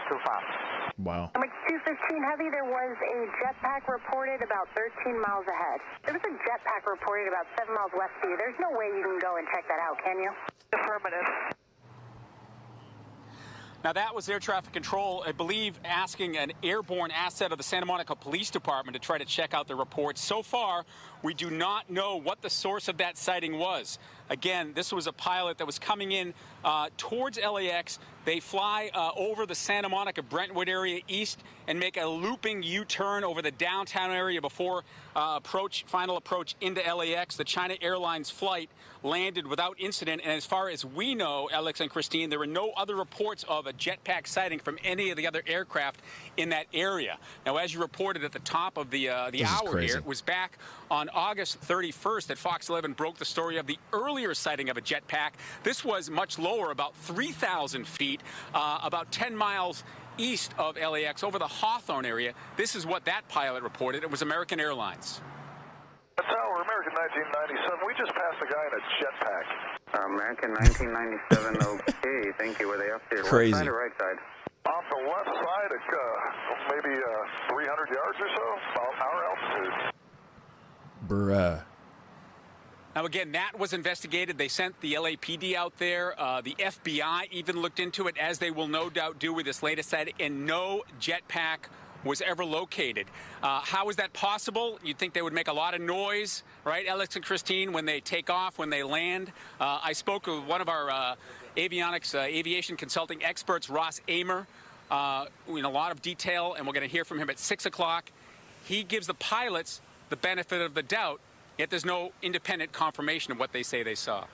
too fast. Wow. MX-215 Heavy, there was a jetpack reported about 13 miles ahead. There was a jetpack reported about 7 miles west of you. There's no way you can go and check that out, can you? Affirmative. Now, that was air traffic control, I believe, asking an airborne asset of the Santa Monica Police Department to try to check out the reports. So far, we do not know what the source of that sighting was. Again, this was a pilot that was coming in towards LAX. They fly over the Santa Monica Brentwood area east and make a looping U-turn over the downtown area before final approach into LAX. The China Airlines flight landed without incident, and as far as we know, Alex and Christine, there were no other reports of a jetpack sighting from any of the other aircraft in that area. Now, as you reported at the top of the hour here, it was back on August 31st that Fox 11 broke the story of the earlier sighting of a jetpack. This was much lower, about 3,000 feet, about 10 miles east of LAX, over the Hawthorne area. This is what that pilot reported. It was American Airlines. Tower, American 1997. We just passed a guy in a jetpack. American 1997, okay. Thank you. Were they up there? Crazy. Left side or right side? Off the left side, maybe 300 yards or so, about our altitude. Bruh. Now, again, that was investigated. They sent the LAPD out there. The FBI even looked into it, as they will no doubt do with this latest sighting, and no jetpack was ever located. How is that possible? You'd think they would make a lot of noise, right, Alex and Christine, when they take off, when they land. I spoke with one of our aviation consulting experts, Ross Amer, in a lot of detail, and we're going to hear from him at 6 o'clock. He gives the pilots the benefit of the doubt, yet there's no independent confirmation of what they say they saw.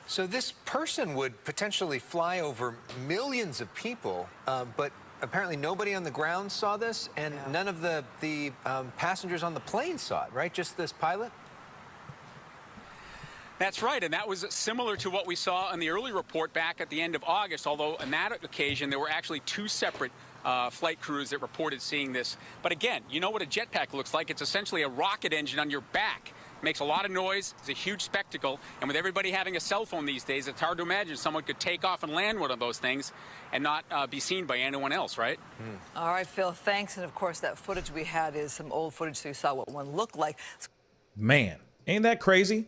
So this person would potentially fly over millions of people, but apparently nobody on the ground saw this, and none of the passengers on the plane saw it, right? Just this pilot? That's right, and that was similar to what we saw in the early report back at the end of August, although on that occasion there were actually two separate flight crews that reported seeing this. But again, you know what a jetpack looks like. It's essentially a rocket engine on your back. makes a lot of noise. It's a huge spectacle. And with everybody having a cell phone these days, it's hard to imagine someone could take off and land one of those things and not be seen by anyone else, right? All right, Phil, thanks. And of course, that footage we had is some old footage, so you saw what one looked like. Man, ain't that crazy?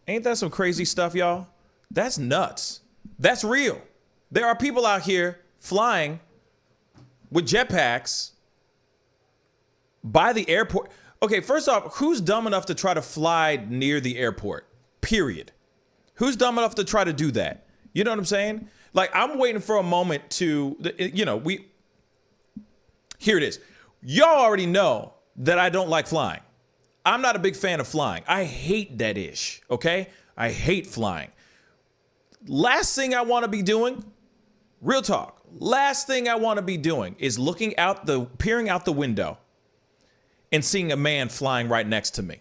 Ain't that some crazy stuff, y'all? That's nuts. That's real. There are people out here flying with jetpacks by the airport. Okay, first off, who's dumb enough to try to fly near the airport? Period. Who's dumb enough to try to do that? You know what I'm saying? Like, I'm waiting for a moment to, here it is. Y'all already know that I don't like flying. I'm not a big fan of flying. I hate that ish, okay? I hate flying. Last thing I want to be doing, real talk, last thing I want to be doing is peering out the window and seeing a man flying right next to me.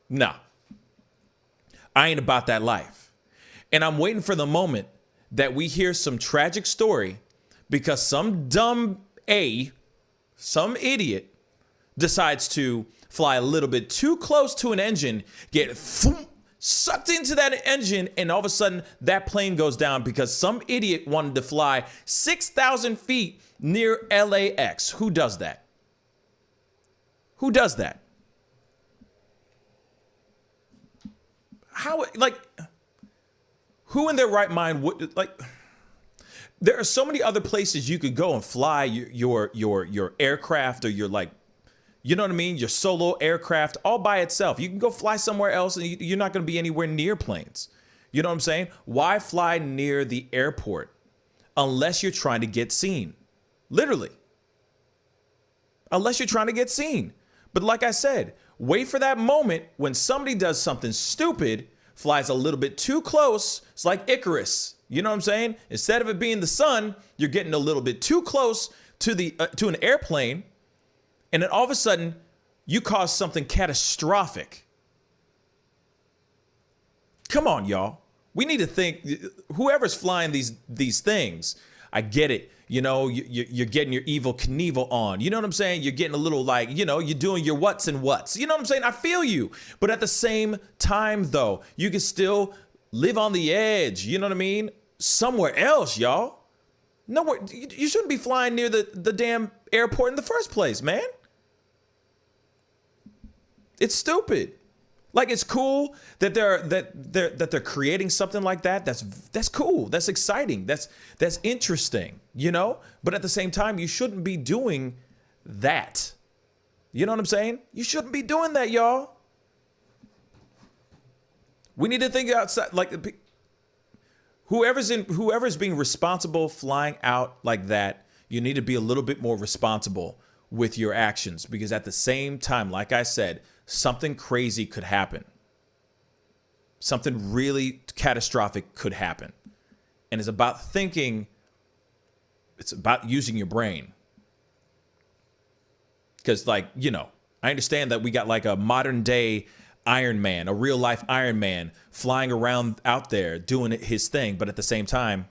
Nah. I ain't about that life. And I'm waiting for the moment that we hear some tragic story because some idiot decides to fly a little bit too close to an engine, get sucked into that engine, and all of a sudden that plane goes down because some idiot wanted to fly 6,000 feet near LAX. Who does that? Who does that? How, who in their right mind would, there are so many other places you could go and fly your aircraft or your, you know what I mean? Your solo aircraft all by itself. You can go fly somewhere else and you're not going to be anywhere near planes. You know what I'm saying? Why fly near the airport unless you're trying to get seen? Literally. Unless you're trying to get seen. But like I said, wait for that moment when somebody does something stupid, flies a little bit too close. It's like Icarus. You know what I'm saying? Instead of it being the sun, you're getting a little bit too close to to an airplane. And then all of a sudden, you cause something catastrophic. Come on, y'all. We need to think, whoever's flying these things, I get it. You know, you're getting your Evel Knievel on. You know what I'm saying? You're getting a little you're doing your what's and what's. You know what I'm saying? I feel you. But at the same time, though, you can still live on the edge. You know what I mean? Somewhere else, y'all. Nowhere. You shouldn't be flying near the damn airport in the first place, man. It's stupid. It's cool that they're creating something like that. That's cool. That's exciting. That's interesting, you know? But at the same time, you shouldn't be doing that. You know what I'm saying? You shouldn't be doing that, y'all. We need to think outside, whoever's being responsible flying out like that, you need to be a little bit more responsible with your actions, because at the same time, like I said, something crazy could happen. Something really catastrophic could happen. And it's about thinking, it's about using your brain. Because I understand that we got a modern day Iron Man, a real life Iron Man flying around out there doing his thing. But at the same time,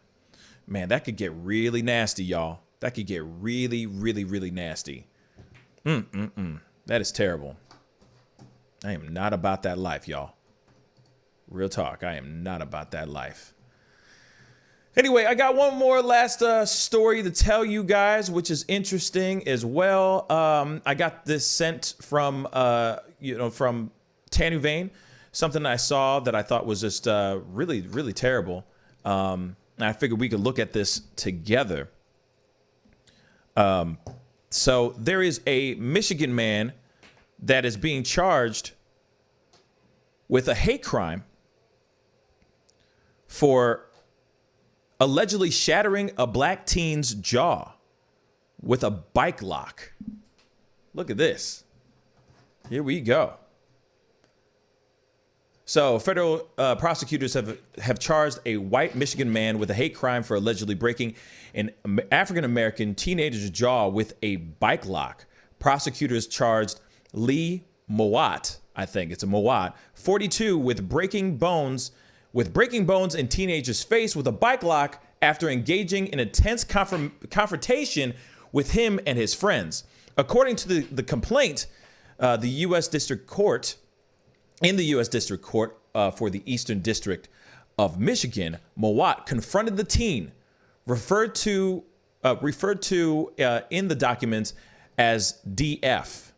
man, that could get really nasty, y'all. That could get really, really, really nasty. That is terrible. I am not about that life, y'all. Real talk. I am not about that life. Anyway, I got one more last story to tell you guys, which is interesting as well. I got this sent from Tanu Vane, something I saw that I thought was just really, really terrible. And I figured we could look at this together. So there is a Michigan man that is being charged with a hate crime for allegedly shattering a black teen's jaw with a bike lock. Look at this. Here we go. So federal prosecutors have charged a white Michigan man with a hate crime for allegedly breaking an African-American teenager's jaw with a bike lock. Prosecutors charged Lee Mowat, I think it's a Mowat, 42, with breaking bones in teenager's face with a bike lock after engaging in intense confrontation with him and his friends. According to the complaint, the U.S. District Court In the U.S. District Court for the Eastern District of Michigan, Mowat confronted the teen, referred to in the documents as DF.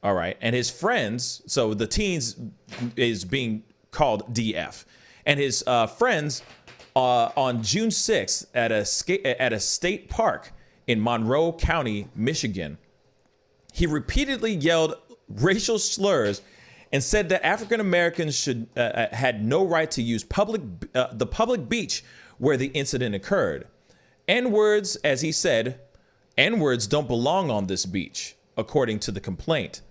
All right. And his friends, so the teens is being called DF. And his friends on June 6th at a state park in Monroe County, Michigan, he repeatedly yelled racial slurs and said that African Americans had no right to use the public beach where the incident occurred. N-words, as he said, N-words don't belong on this beach, according to the complaint.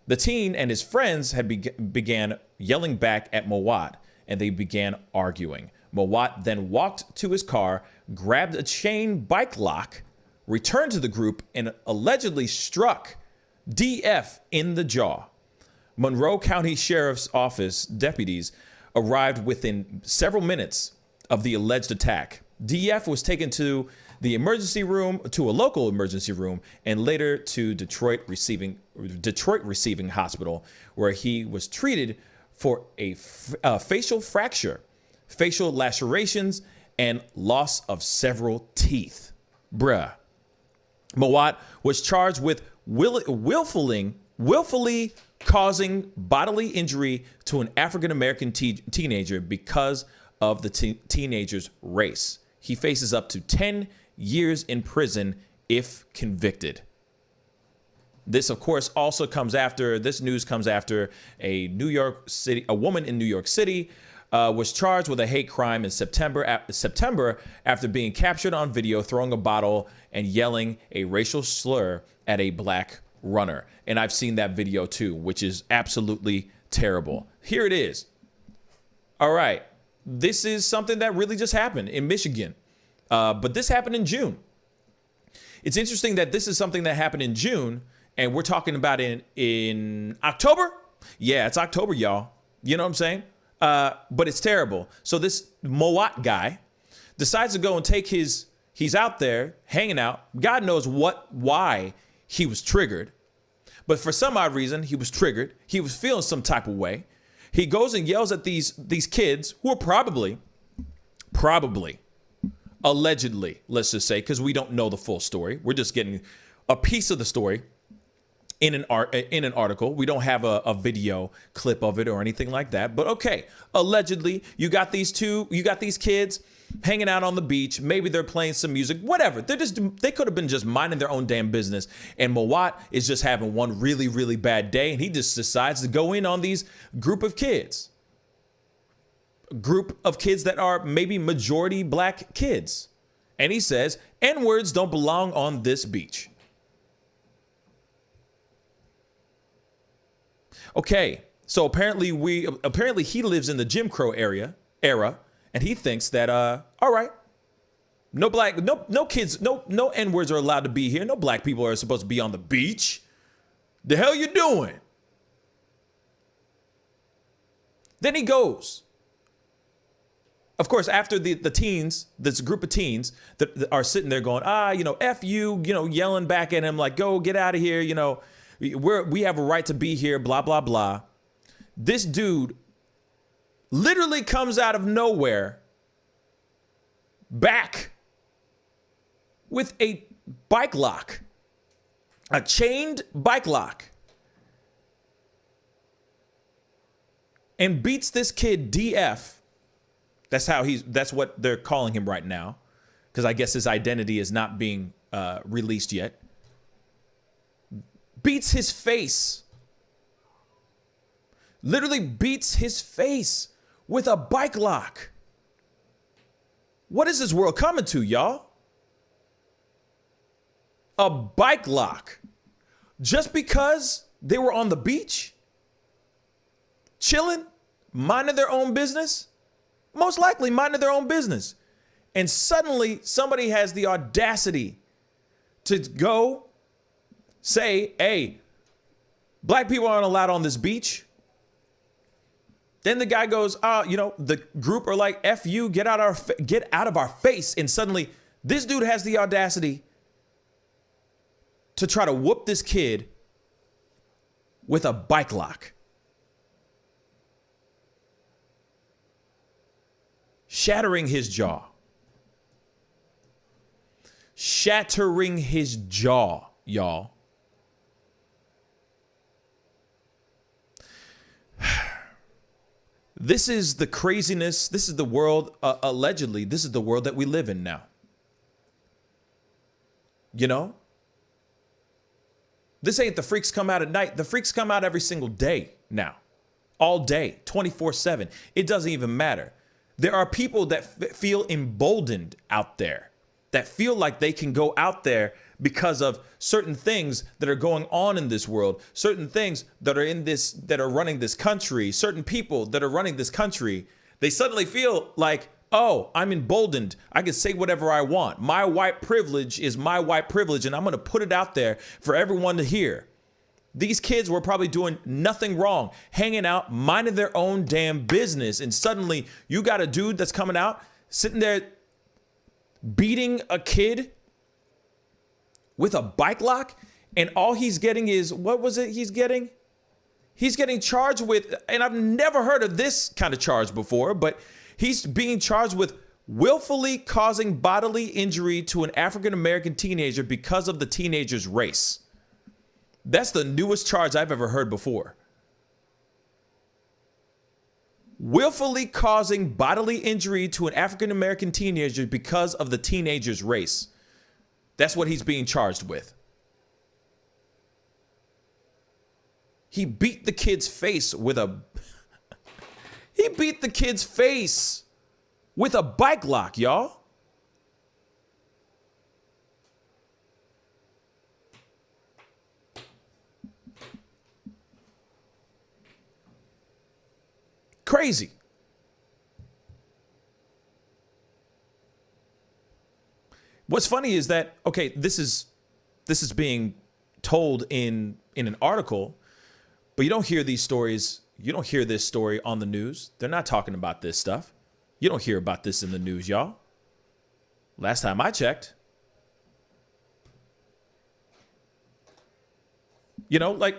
The teen and his friends had began yelling back at Mowat, and they began arguing. Mowat then walked to his car, grabbed a chain bike lock, returned to the group, and allegedly struck DF in the jaw. Monroe County Sheriff's Office deputies arrived within several minutes of the alleged attack. DF was taken to a local emergency room, and later to Detroit Receiving Hospital, where he was treated for a facial fracture, facial lacerations, and loss of several teeth. Bruh. Mowat was charged with willfully causing bodily injury to an African-American teenager because of the teenager's race. He faces up to 10 years in prison if convicted. This, of course, also comes after a woman in New York City was charged with a hate crime in September after being captured on video throwing a bottle and yelling a racial slur at a black runner. And I've seen that video too, which is absolutely terrible. Here it is. All right. This is something that really just happened in Michigan. But this happened in June. It's interesting that this is something that happened in June, and we're talking about in October. Yeah, it's October, y'all. You know what I'm saying? But it's terrible. So this Mowat guy decides to go and he's out there hanging out. God knows why he was triggered. But for some odd reason, he was triggered. He was feeling some type of way. He goes and yells at these kids who are probably, allegedly, let's just say, because we don't know the full story. We're just getting a piece of the story in an article. We don't have a video clip of it or anything like that. But okay, allegedly, you got these kids hanging out on the beach. Maybe they're playing some music, whatever. They could have been just minding their own damn business. And Mowat is just having one really, really bad day. And he just decides to go in on these group of kids that are maybe majority black kids. And he says, N-words don't belong on this beach. Okay, so apparently he lives in the Jim Crow era, and he thinks that all right, no kids, no N-words are allowed to be here. No black people are supposed to be on the beach. The hell you doing? Then he goes. Of course, after the teens, this group of teens that are sitting there going, F you, yelling back at him like, go get out of here, we have a right to be here, blah, blah, blah. This dude literally comes out of nowhere back with a bike lock, a chained bike lock, and beats this kid DF. That's what they're calling him right now, because I guess his identity is not being released yet. Beats his face. Literally beats his face with a bike lock. What is this world coming to, y'all? A bike lock. Just because they were on the beach, chilling, minding their own business, most likely minding their own business. And suddenly somebody has the audacity to go say, hey, black people aren't allowed on this beach. Then the guy goes, the group are like, F you, get out of our face. And suddenly this dude has the audacity to try to whoop this kid with a bike lock. Shattering his jaw. Shattering his jaw, y'all. This is the craziness. This is the world, allegedly, this is the world that we live in now. You know? This ain't the freaks come out at night. The freaks come out every single day now. All day, 24/7. It doesn't even matter. There are people that feel emboldened out there, that feel like they can go out there because of certain things that are going on in this world, certain things that are in this, that are running this country, certain people that are running this country. They suddenly feel like, oh, I'm emboldened. I can say whatever I want. My white privilege is my white privilege, and I'm going to put it out there for everyone to hear. These kids were probably doing nothing wrong, hanging out, minding their own damn business. And suddenly you got a dude that's coming out, sitting there beating a kid with a bike lock. And all he's getting is, what was it he's getting? He's getting charged with, and I've never heard of this kind of charge before, but he's being charged with willfully causing bodily injury to an African-American teenager because of the teenager's race. That's the newest charge I've ever heard before. Willfully causing bodily injury to an African-American teenager because of the teenager's race. That's what he's being charged with. He beat the kid's face with a... he beat the kid's face with a bike lock, y'all. Crazy. What's funny is that, okay, this is being told in an article, but you don't hear these stories. You don't hear this story on the news. They're not talking about this stuff. You don't hear about this in the news, y'all. Last time I checked. You know, like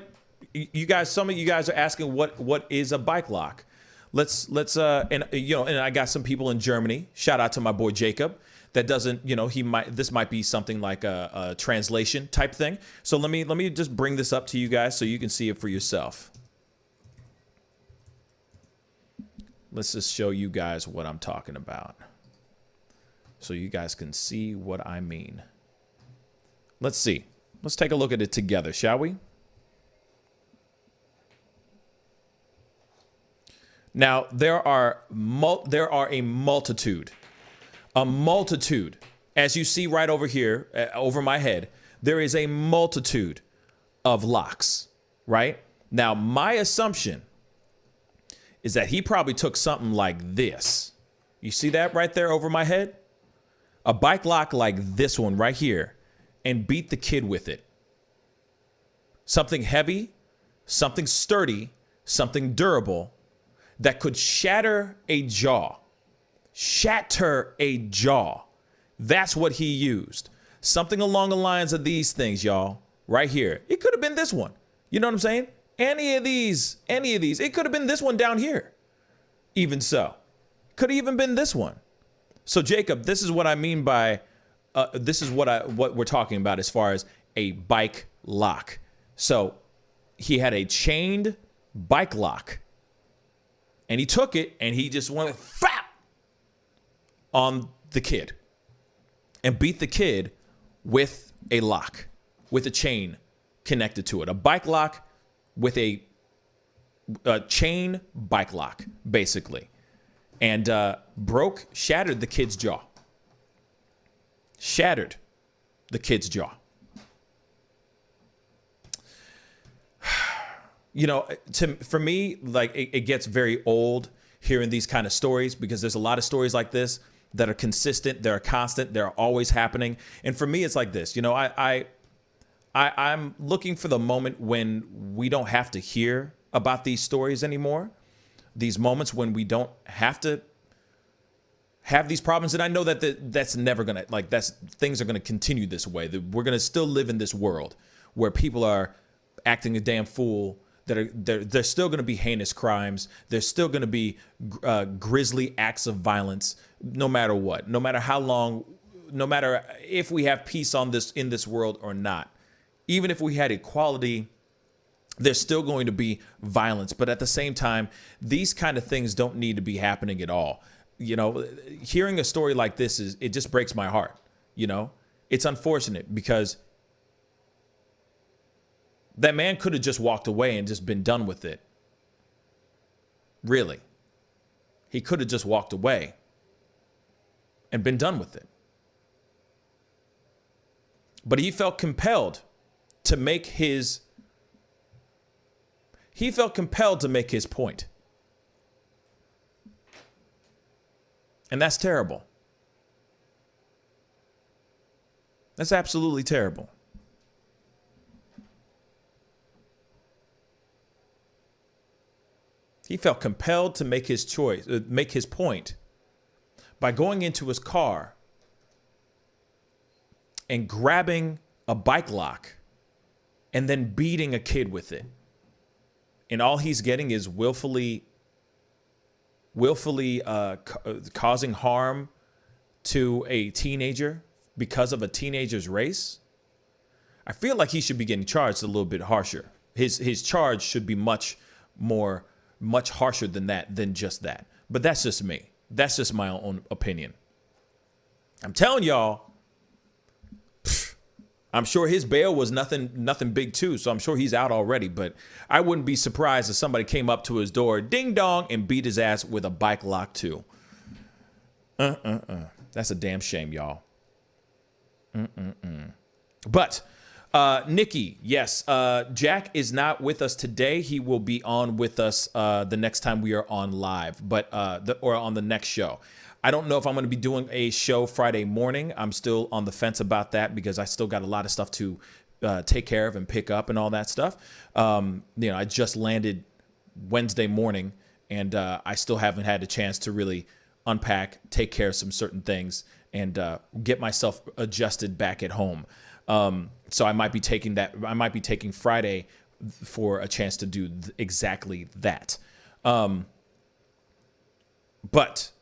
you guys, some of you guys are asking what is a bike lock? Let's and you know, and I got some people in Germany. Shout out to my boy Jacob. That doesn't, you know, this might be something like a translation type thing. So let me just bring this up to you guys so you can see it for yourself. Let's just show you guys what I'm talking about, so you guys can see what I mean. Let's see. Let's take a look at it together, shall we? Now, there are a multitude, as you see right over here, over my head, there is a multitude of locks, right? Now, my assumption is that he probably took something like this. You see that right there over my head? A bike lock like this one right here, and beat the kid with it. Something heavy, something sturdy, something durable, that could shatter a jaw. Shatter a jaw. That's what he used. Something along the lines of these things, y'all. Right here. It could have been this one. You know what I'm saying? Any of these. It could have been this one down here. Even so. Could have even been this one. So, Jacob, this is what I mean by, this is what we're talking about as far as a bike lock. So, he had a chained bike lock. And he took it and he just went fap on the kid and beat the kid with a lock, with a chain connected to it. A bike lock with a chain bike lock, basically. And shattered the kid's jaw. Shattered the kid's jaw. You know, for me, like it gets very old hearing these kind of stories, because there's a lot of stories like this that are consistent, they're constant, they're always happening. And for me, it's like this. You know, I'm looking for the moment when we don't have to hear about these stories anymore. These moments when we don't have to have these problems. And I know that that's never gonna, like, things are gonna continue this way. That we're gonna still live in this world where people are acting a damn fool. there's still going to be heinous crimes. There's still going to be grisly acts of violence, no matter what, no matter how long, no matter if we have peace in this world or not. Even if we had equality, there's still going to be violence. But at the same time, these kind of things don't need to be happening at all. You know, hearing a story like this it just breaks my heart. You know, it's unfortunate because that man could have just walked away and just been done with it. Really. He could have just walked away and been done with it. But he felt compelled to make his point. And that's terrible. That's absolutely terrible. He felt compelled to make his choice, make his point by going into his car and grabbing a bike lock and then beating a kid with it. And all he's getting is willfully causing harm to a teenager because of a teenager's race. I feel like he should be getting charged a little bit harsher. His charge should be much harsher than just that. But that's just me. That's just my own opinion. I'm telling y'all, I'm sure his bail was nothing big too, so I'm sure he's out already. But I wouldn't be surprised if somebody came up to his door, ding dong, and beat his ass with a bike lock too. That's a damn shame, y'all. But Nikki, yes, Jack is not with us today. He will be on with us the next time we are on live, or on the next show. I don't know if I'm going to be doing a show Friday morning. I'm still on the fence about that because I still got a lot of stuff to take care of and pick up and all that stuff. I just landed Wednesday morning and I still haven't had a chance to really unpack, take care of some certain things and get myself adjusted back at home. So I might be taking Friday for a chance to do exactly that. But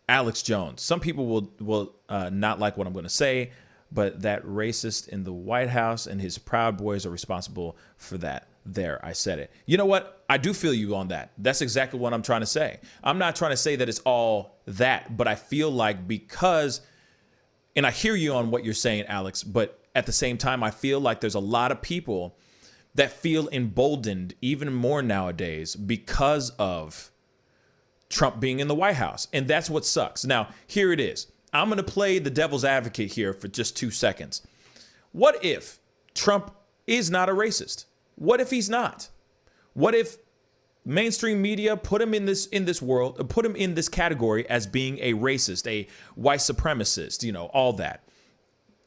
Alex Jones, some people will not like what I'm going to say, but that racist in the White House and his Proud Boys are responsible for that. There, I said it. You know what? I do feel you on that. That's exactly what I'm trying to say. I'm not trying to say that it's all that, but I feel like because, and I hear you on what you're saying, Alex, but at the same time, I feel like there's a lot of people that feel emboldened even more nowadays because of Trump being in the White House. And that's what sucks. Now, here it is. I'm going to play the devil's advocate here for just 2 seconds. What if Trump is not a racist? What if he's not? What if mainstream media put him in this world, put him in this category as being a racist, a white supremacist, all that?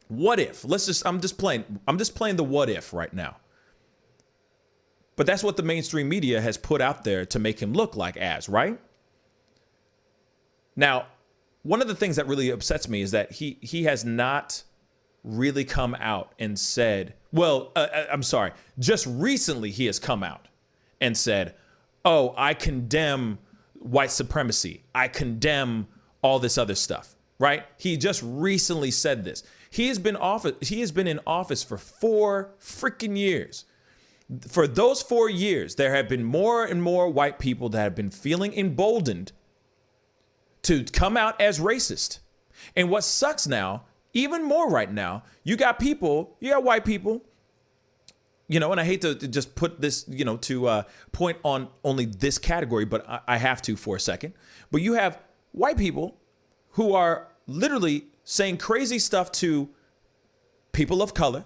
What if? I'm just playing the what if right now. But that's what the mainstream media has put out there to make him look like as, right? Now, one of the things that really upsets me is that he has not really come out and said, just recently he has come out and said, oh, I condemn white supremacy. I condemn all this other stuff, right? He just recently said this. He has been in office for 4 freaking years. For those 4 years, there have been more and more white people that have been feeling emboldened to come out as racist. And what sucks now, even more right now, you got white people, and I hate to just put this, to point on only this category, but I have to for a second. But you have white people who are literally saying crazy stuff to people of color.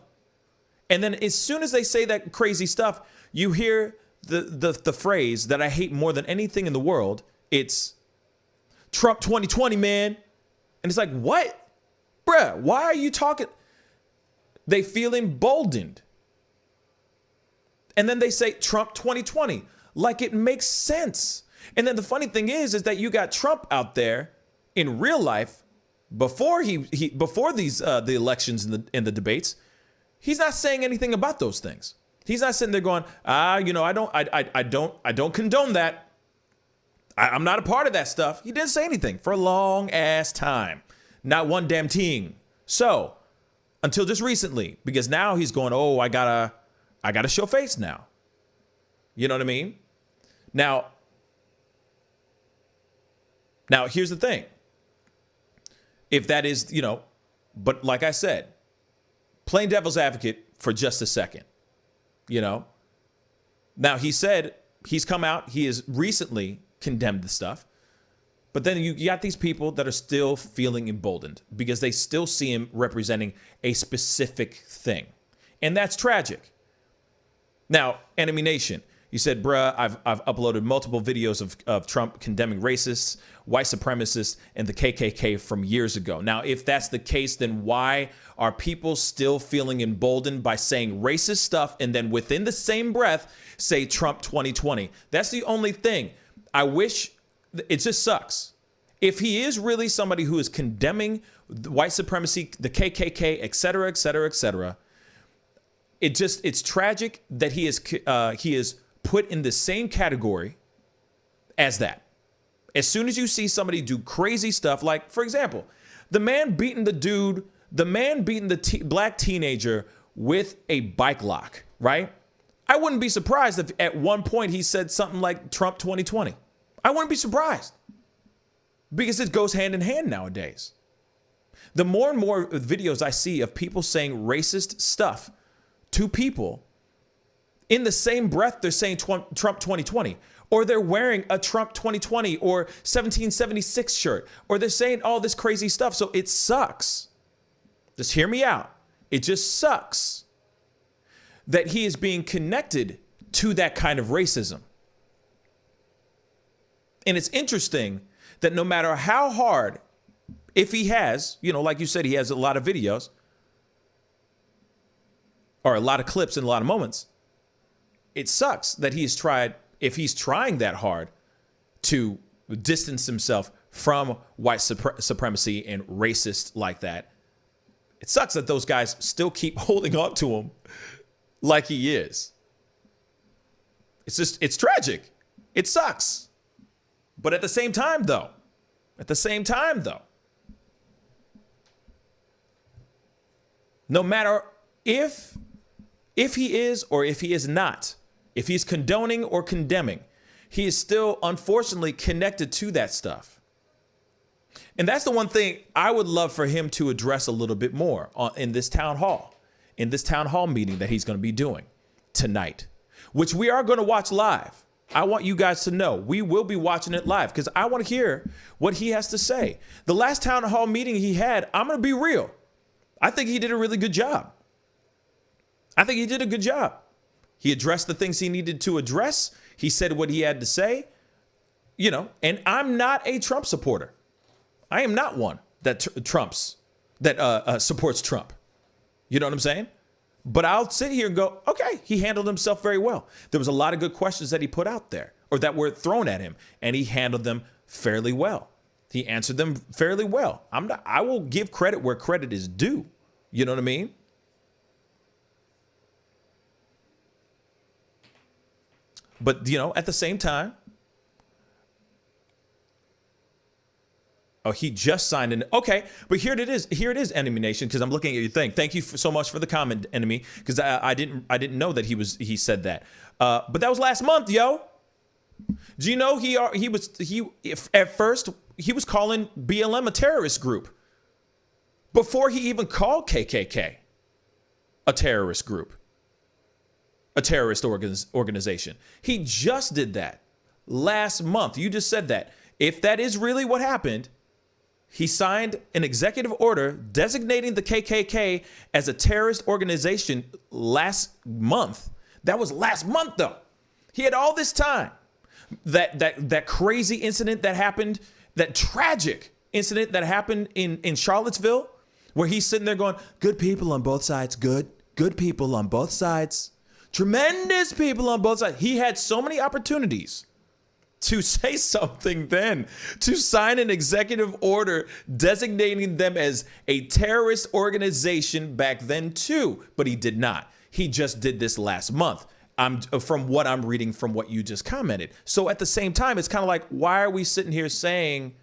And then as soon as they say that crazy stuff, you hear the phrase that I hate more than anything in the world. It's Trump 2020, man. And it's like, what? Bruh, why are you talking? They feel emboldened. And then they say Trump 2020, like it makes sense. And then the funny thing is that you got Trump out there in real life before before the elections and the debates. He's not saying anything about those things. He's not sitting there going, I don't condone that. I'm not a part of that stuff. He didn't say anything for a long ass time. Not one damn thing. So until just recently, because now he's going, oh, I gotta show face now. You know what I mean? Now here's the thing. If that is, but like I said, playing devil's advocate for just a second, Now he said he's come out, he has recently condemned the stuff, but then you got these people that are still feeling emboldened because they still see him representing a specific thing. And that's tragic. Now, Enemy Nation, you said, bruh, I've uploaded multiple videos of Trump condemning racists, white supremacists, and the KKK from years ago. Now, if that's the case, then why are people still feeling emboldened by saying racist stuff and then within the same breath say Trump 2020? That's the only thing. I wish, it just sucks. If he is really somebody who is condemning white supremacy, the KKK, et cetera, et cetera, et cetera, it's tragic that he is put in the same category as that. As soon as you see somebody do crazy stuff, like, for example, the man beating the black teenager with a bike lock, right? I wouldn't be surprised if at one point he said something like Trump 2020. I wouldn't be surprised because it goes hand in hand nowadays. The more and more videos I see of people saying racist stuff to people, in the same breath, they're saying Trump 2020, or they're wearing a Trump 2020 or 1776 shirt, or they're saying all this crazy stuff. So it sucks. Just hear me out. It just sucks that he is being connected to that kind of racism. And it's interesting that no matter how hard, if he has, like you said, he has a lot of videos or a lot of clips and a lot of moments. It sucks that if he's trying that hard to distance himself from white supremacy and racist like that, it sucks that those guys still keep holding on to him like he is. It's tragic. It sucks. But at the same time, though, no matter if he is or if he is not, if he's condoning or condemning, he is still, unfortunately, connected to that stuff. And that's the one thing I would love for him to address a little bit more in this town hall meeting that he's going to be doing tonight, which we are going to watch live. I want you guys to know we will be watching it live because I want to hear what he has to say. The last town hall meeting he had, I'm going to be real, I think he did a really good job. He addressed the things he needed to address. He said what he had to say, and I'm not a Trump supporter. I am not one that supports Trump. You know what I'm saying? But I'll sit here and go, okay, he handled himself very well. There was a lot of good questions that he put out there or that were thrown at him, and he handled them fairly well. He answered them fairly well. I will give credit where credit is due. You know what I mean? But, at the same time, he just signed an. Okay, but here it is, Enemy Nation, because I'm looking at your thing. Thank you so much for the comment, Enemy, because I didn't know that he said that. But that was last month, yo. Do you know at first he was calling BLM a terrorist group before he even called KKK a terrorist group, a terrorist organization. He just did that last month. You just said that. If that is really what happened, he signed an executive order designating the KKK as a terrorist organization last month. That was last month, though. He had all this time. That crazy incident that happened, that tragic incident that happened in Charlottesville, where he's sitting there going, good people on both sides, good people on both sides, tremendous people on both sides. He had so many opportunities to say something then, to sign an executive order designating them as a terrorist organization back then too, but he did not. He just did this last month. From what I'm reading from what you just commented. So at the same time, it's kind of like, why are we sitting here saying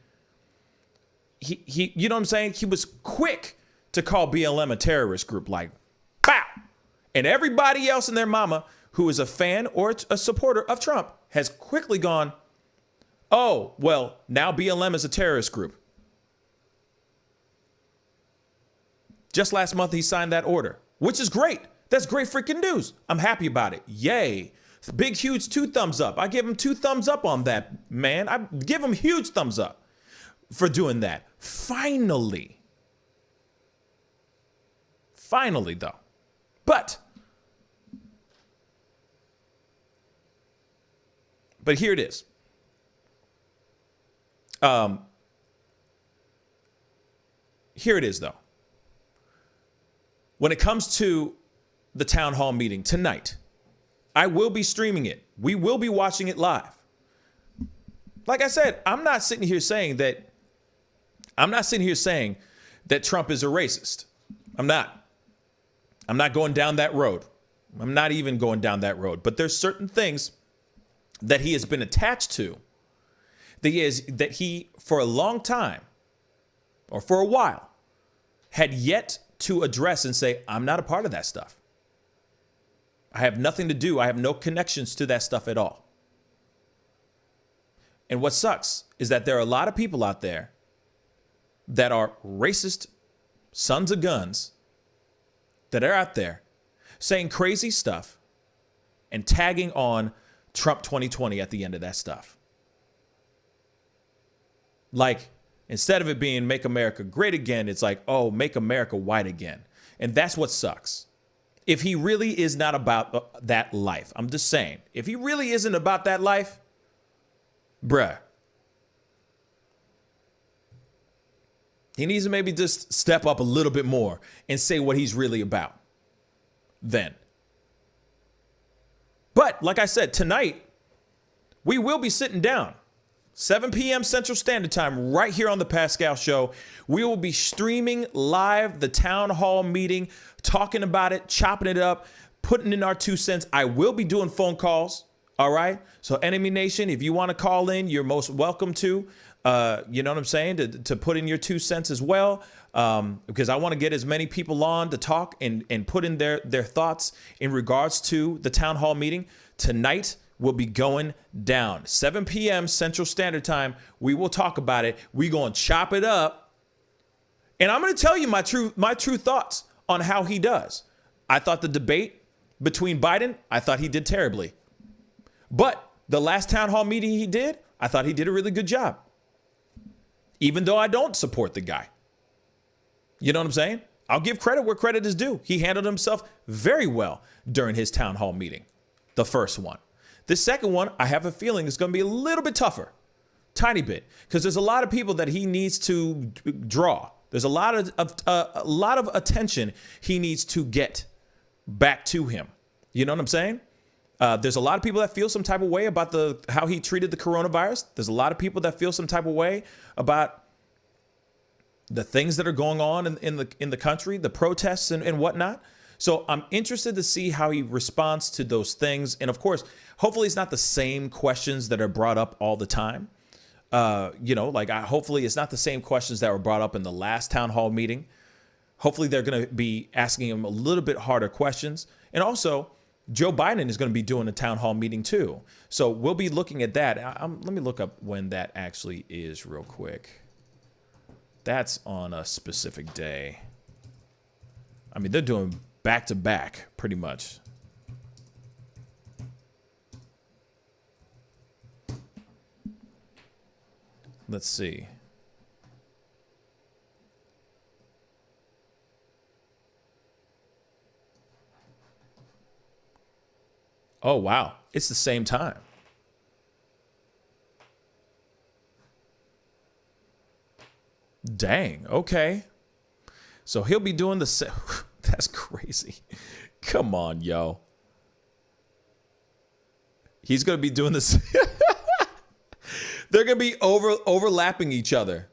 he you know what I'm saying? He was quick to call BLM a terrorist group, like, bow. And everybody else and their mama who is a fan or a supporter of Trump has quickly gone, oh, well, now BLM is a terrorist group. Just last month, he signed that order, which is great. That's great freaking news. I'm happy about it. Yay. Big, huge 2 thumbs up. I give him 2 thumbs up on that, man. I give him huge thumbs up for doing that. Finally. Finally, though. But here it is. Here it is, though. When it comes to the town hall meeting tonight, I will be streaming it. We will be watching it live. Like I said, I'm not sitting here saying that Trump is a racist. I'm not going down that road. I'm not even going down that road. But there's certain things that he has been attached to that he for a long time or for a while had yet to address and say, I'm not a part of that stuff. I have nothing to do. I have no connections to that stuff at all. And what sucks is that there are a lot of people out there that are racist sons of guns that are out there saying crazy stuff and tagging on Trump 2020 at the end of that stuff. Like, instead of it being Make America Great Again, it's like, oh, Make America White Again. And that's what sucks. If he really is not about that life, I'm just saying, if he really isn't about that life, bruh, he needs to maybe just step up a little bit more and say what he's really about then. But like I said, tonight, we will be sitting down. 7 p.m. Central Standard Time, right here on The Pascal Show. We will be streaming live the town hall meeting, talking about it, chopping it up, putting in our 2 cents. I will be doing phone calls, all right? So Enemy Nation, if you want to call in, you're most welcome to. You know what I'm saying? To put in your 2 cents as well, because I want to get as many people on to talk and put in their thoughts in regards to the town hall meeting. Tonight will be going down. 7 p.m. Central Standard Time. We will talk about it. We're going to chop it up. And I'm going to tell you my true thoughts on how he does. I thought the debate between Biden, I thought he did terribly. But the last town hall meeting he did, I thought he did a really good job. Even though I don't support the guy. You know what I'm saying? I'll give credit where credit is due. He handled himself very well during his town hall meeting. The first one. The second one, I have a feeling is going to be a little bit tougher. Tiny bit. Because there's a lot of people that he needs to draw. There's a lot of attention he needs to get back to him. You know what I'm saying? There's a lot of people that feel some type of way about how he treated the coronavirus. There's a lot of people that feel some type of way about the things that are going on in the country, the protests and whatnot. So I'm interested to see how he responds to those things. And of course, hopefully it's not the same questions that are brought up all the time. Hopefully it's not the same questions that were brought up in the last town hall meeting. Hopefully they're going to be asking him a little bit harder questions. And also, Joe Biden is going to be doing a town hall meeting too. So we'll be looking at that. Let me look up when that actually is real quick. That's on a specific day. I mean, they're doing back to back pretty much. Let's see. Oh, wow. It's the same time. Dang. Okay. So he'll be doing the That's crazy. Come on, yo. He's going to be doing this. They're going to be overlapping each other.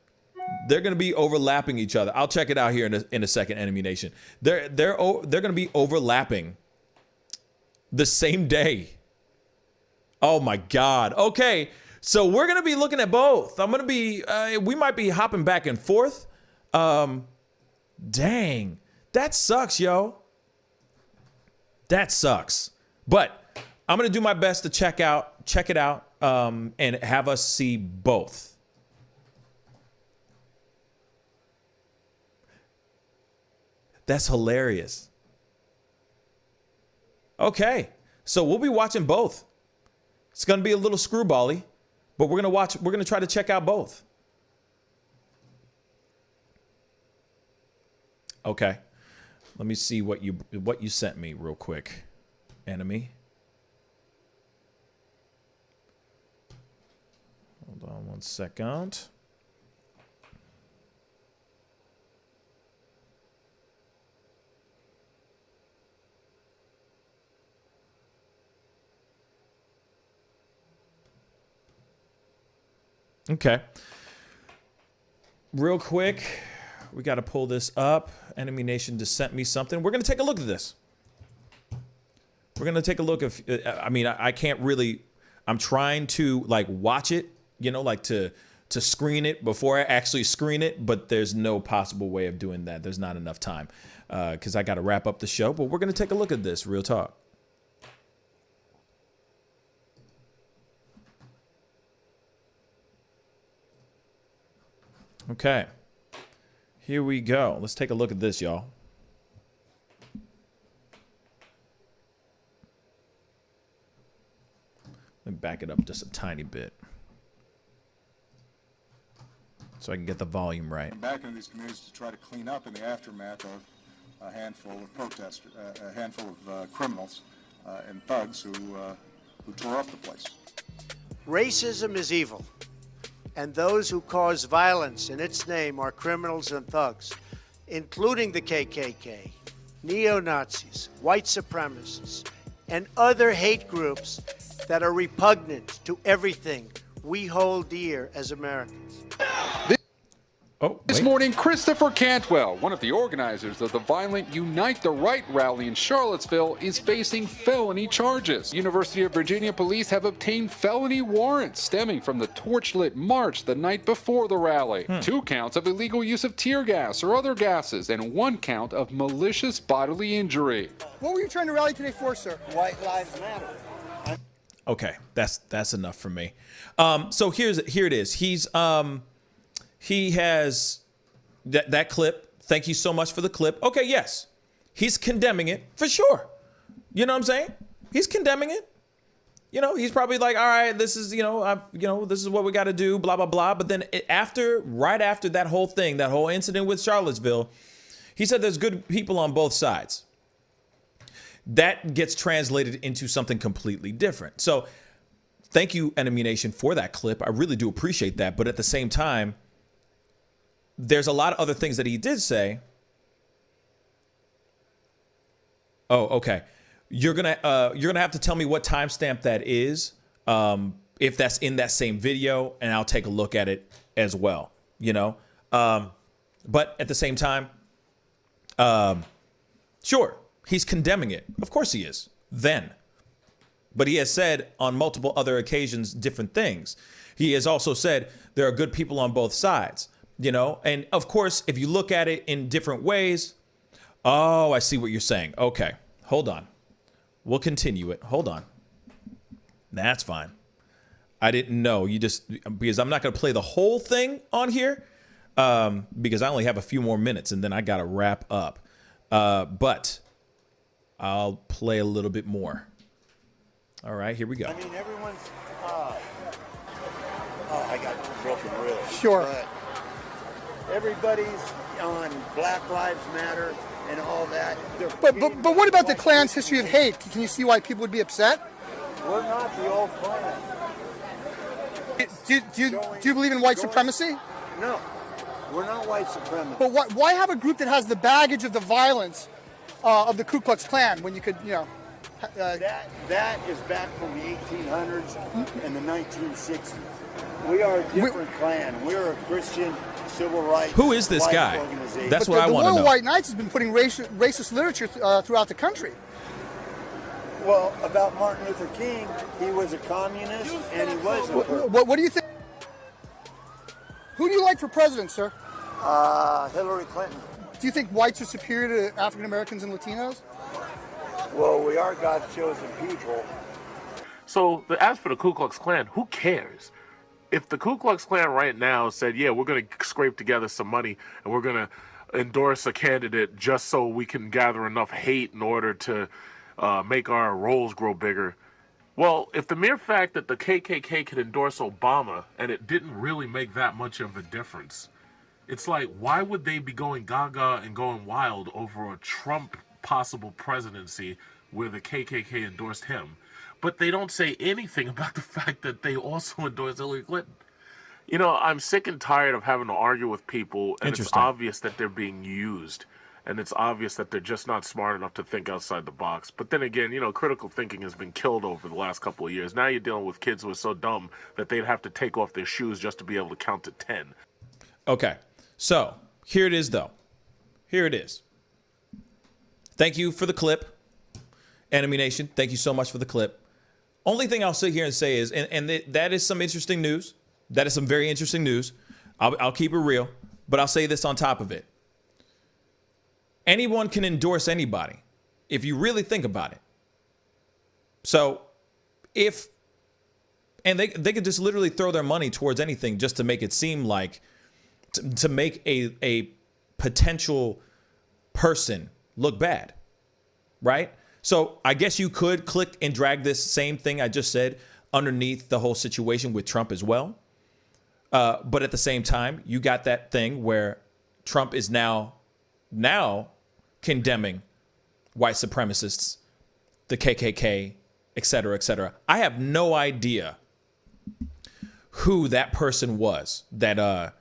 They're going to be overlapping each other. I'll check it out here in a second, Enemy Nation. They're going to be overlapping the same day. Oh my God. Okay. So we're going to be looking at both. I'm going to be, we might be hopping back and forth. Dang. That sucks, yo. That sucks. But I'm going to do my best to check it out, and have us see both. That's hilarious. Okay. So we'll be watching both. It's going to be a little screwball-y, but we're going to try to check out both. Okay. Let me see what you sent me real quick, enemy. Hold on one second. Okay. Real quick, we got to pull this up. Enemy Nation just sent me something. We're going to take a look at this. We're going to take a look. I mean, I can't really, I'm trying to like watch it, you know, like to screen it before I actually screen it, but there's no possible way of doing that. There's not enough time because I got to wrap up the show, but we're going to take a look at this. Real talk. Okay, here we go. Let's take a look at this, y'all. Let me back it up just a tiny bit so I can get the volume right. I'm back into these communities to try to clean up in the aftermath of a handful of protesters, a handful of criminals and thugs who tore up the place. Racism is evil. And those who cause violence in its name are criminals and thugs, including the KKK, neo-Nazis, white supremacists, and other hate groups that are repugnant to everything we hold dear as Americans. This morning, Christopher Cantwell, one of the organizers of the violent Unite the Right rally in Charlottesville, is facing felony charges. University of Virginia police have obtained felony warrants stemming from the torchlit march the night before the rally. 2 counts of illegal use of tear gas or other gases, and 1 count of malicious bodily injury. What were you trying to rally today for, sir? White Lives Matter. Okay, that's enough for me. So here it is. He has that clip. Thank you so much for the clip. Okay, yes. He's condemning it for sure. You know what I'm saying? He's condemning it. You know, he's probably like, all right, this is, this is what we got to do, blah, blah, blah. But then right after that whole thing, that whole incident with Charlottesville, he said there's good people on both sides. That gets translated into something completely different. So thank you, Enemy Nation, for that clip. I really do appreciate that. But at the same time, there's a lot of other things that he did say. Oh, okay. You're gonna have to tell me what timestamp that is, if that's in that same video, and I'll take a look at it as well. You know, but at the same time, sure, he's condemning it. Of course he is. Then, but he has said on multiple other occasions different things. He has also said there are good people on both sides. You know, and of course, if you look at it in different ways, oh, I see what you're saying. Okay, hold on. We'll continue it. Hold on. That's fine. I didn't know. Because I'm not going to play the whole thing on here because I only have a few more minutes and then I got to wrap up. But I'll play a little bit more. All right, here we go. I mean, everyone's, I got broken ribs. Sure. But everybody's on Black Lives Matter and all that. But what about the Klan's history of hate? Can you see why people would be upset? We're not the old Klan. Do you believe in white supremacy? No, we're not white supremacists. But why have a group that has the baggage of the violence of the Ku Klux Klan when you could, that is back from the 1800s and the 1960s. We are a different Klan. We're a Christian civil rights. Who is this guy? That's what I want to know. The Royal White Knights has been putting racist literature throughout the country. Well, about Martin Luther King, he was a communist and he was a... What do you think? Who do you like for president, sir? Hillary Clinton. Do you think whites are superior to African Americans and Latinos? Well, we are God's chosen people. So, as for the Ku Klux Klan, who cares? If the Ku Klux Klan right now said, yeah, we're going to scrape together some money and we're going to endorse a candidate just so we can gather enough hate in order to make our rolls grow bigger. Well, if the mere fact that the KKK could endorse Obama and it didn't really make that much of a difference, it's like, why would they be going gaga and going wild over a Trump possible presidency where the KKK endorsed him? But they don't say anything about the fact that they also endorsed Hillary Clinton. You know, I'm sick and tired of having to argue with people, and it's obvious that they're being used. And it's obvious that they're just not smart enough to think outside the box. But then again, you know, critical thinking has been killed over the last couple of years. Now you're dealing with kids who are so dumb that they'd have to take off their shoes just to be able to count to 10. Okay, so here it is, though. Here it is. Thank you for the clip. Enemy Nation, thank you so much for the clip. Only thing I'll sit here and say is, and that is some interesting news. That is some very interesting news. I'll keep it real, but I'll say this on top of it. Anyone can endorse anybody if you really think about it. So and they could just literally throw their money towards anything just to make it seem like, to make a potential person look bad, right? So I guess you could click and drag this same thing I just said underneath the whole situation with Trump as well. But at the same time, you got that thing where Trump is now condemning white supremacists, the KKK, et cetera, et cetera. I have no idea who that person was that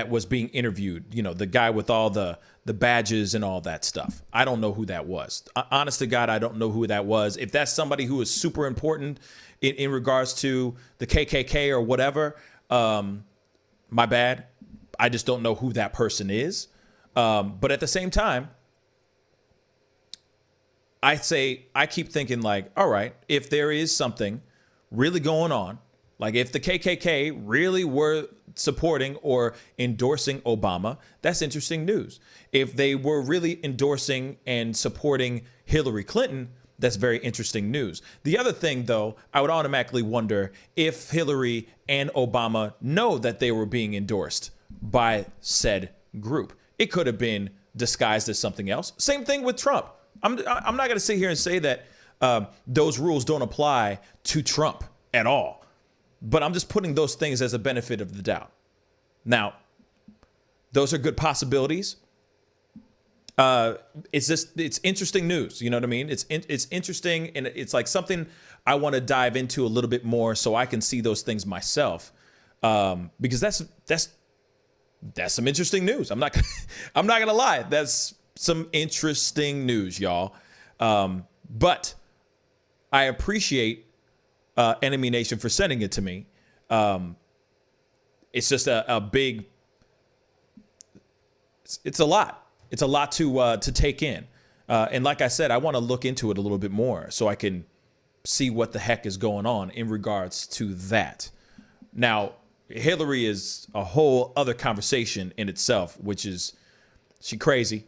was being interviewed. You know, the guy with all the badges and all that stuff. I don't know who that was. Honest to God, I don't know who that was. If that's somebody who is super important in regards to the KKK or whatever, my bad. I just don't know who that person is. But at the same time, I keep thinking like, all right, if there is something really going on, like if the KKK really were supporting or endorsing Obama, that's interesting news. If they were really endorsing and supporting Hillary Clinton, that's very interesting news. The other thing, though, I would automatically wonder if Hillary and Obama know that they were being endorsed by said group. It could have been disguised as something else. Same thing with Trump. I'm not going to sit here and say that those rules don't apply to Trump at all. But I'm just putting those things as a benefit of the doubt. Now, those are good possibilities. It's interesting news. You know what I mean? It's interesting, and it's like something I want to dive into a little bit more so I can see those things myself. Because that's some interesting news. I'm not gonna lie. That's some interesting news, y'all. But I appreciate Enemy Nation for sending it to me. It's just a big. It's a lot. It's a lot to take in. And like I said, I want to look into it a little bit more so I can see what the heck is going on in regards to that. Now, Hillary is a whole other conversation in itself, which is she crazy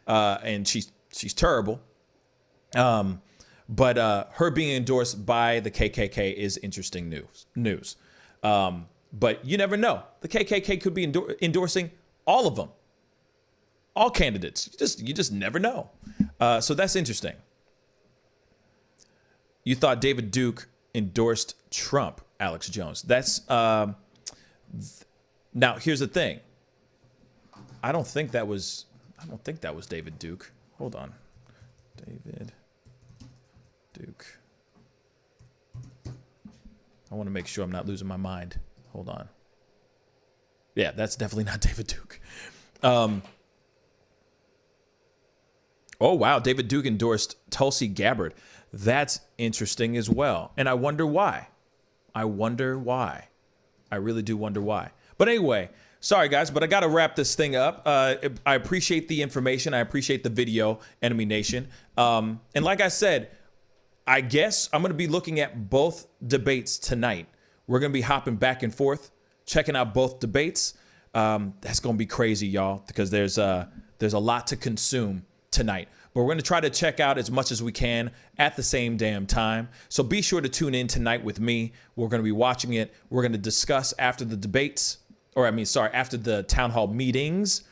and she's terrible. But her being endorsed by the KKK is interesting news. But you never know. The KKK could be endorsing all of them. All candidates. You just never know. So that's interesting. You thought David Duke endorsed Trump, Alex Jones. That's now here's the thing. I don't think that was David Duke. Hold on. David Duke. I want to make sure I'm not losing my mind. Hold on. Yeah, that's definitely not David Duke. Oh, wow. David Duke endorsed Tulsi Gabbard. That's interesting as well. And I wonder why. I really do wonder why. But anyway, sorry, guys, but I got to wrap this thing up. I appreciate the information. I appreciate the video, Enemy Nation. And like I said, I guess I'm going to be looking at both debates tonight. We're going to be hopping back and forth, checking out both debates. That's going to be crazy, y'all, because there's a lot to consume tonight. But we're going to try to check out as much as we can at the same damn time. So be sure to tune in tonight with me. We're going to be watching it. We're going to discuss after the debates, after the town hall meetings.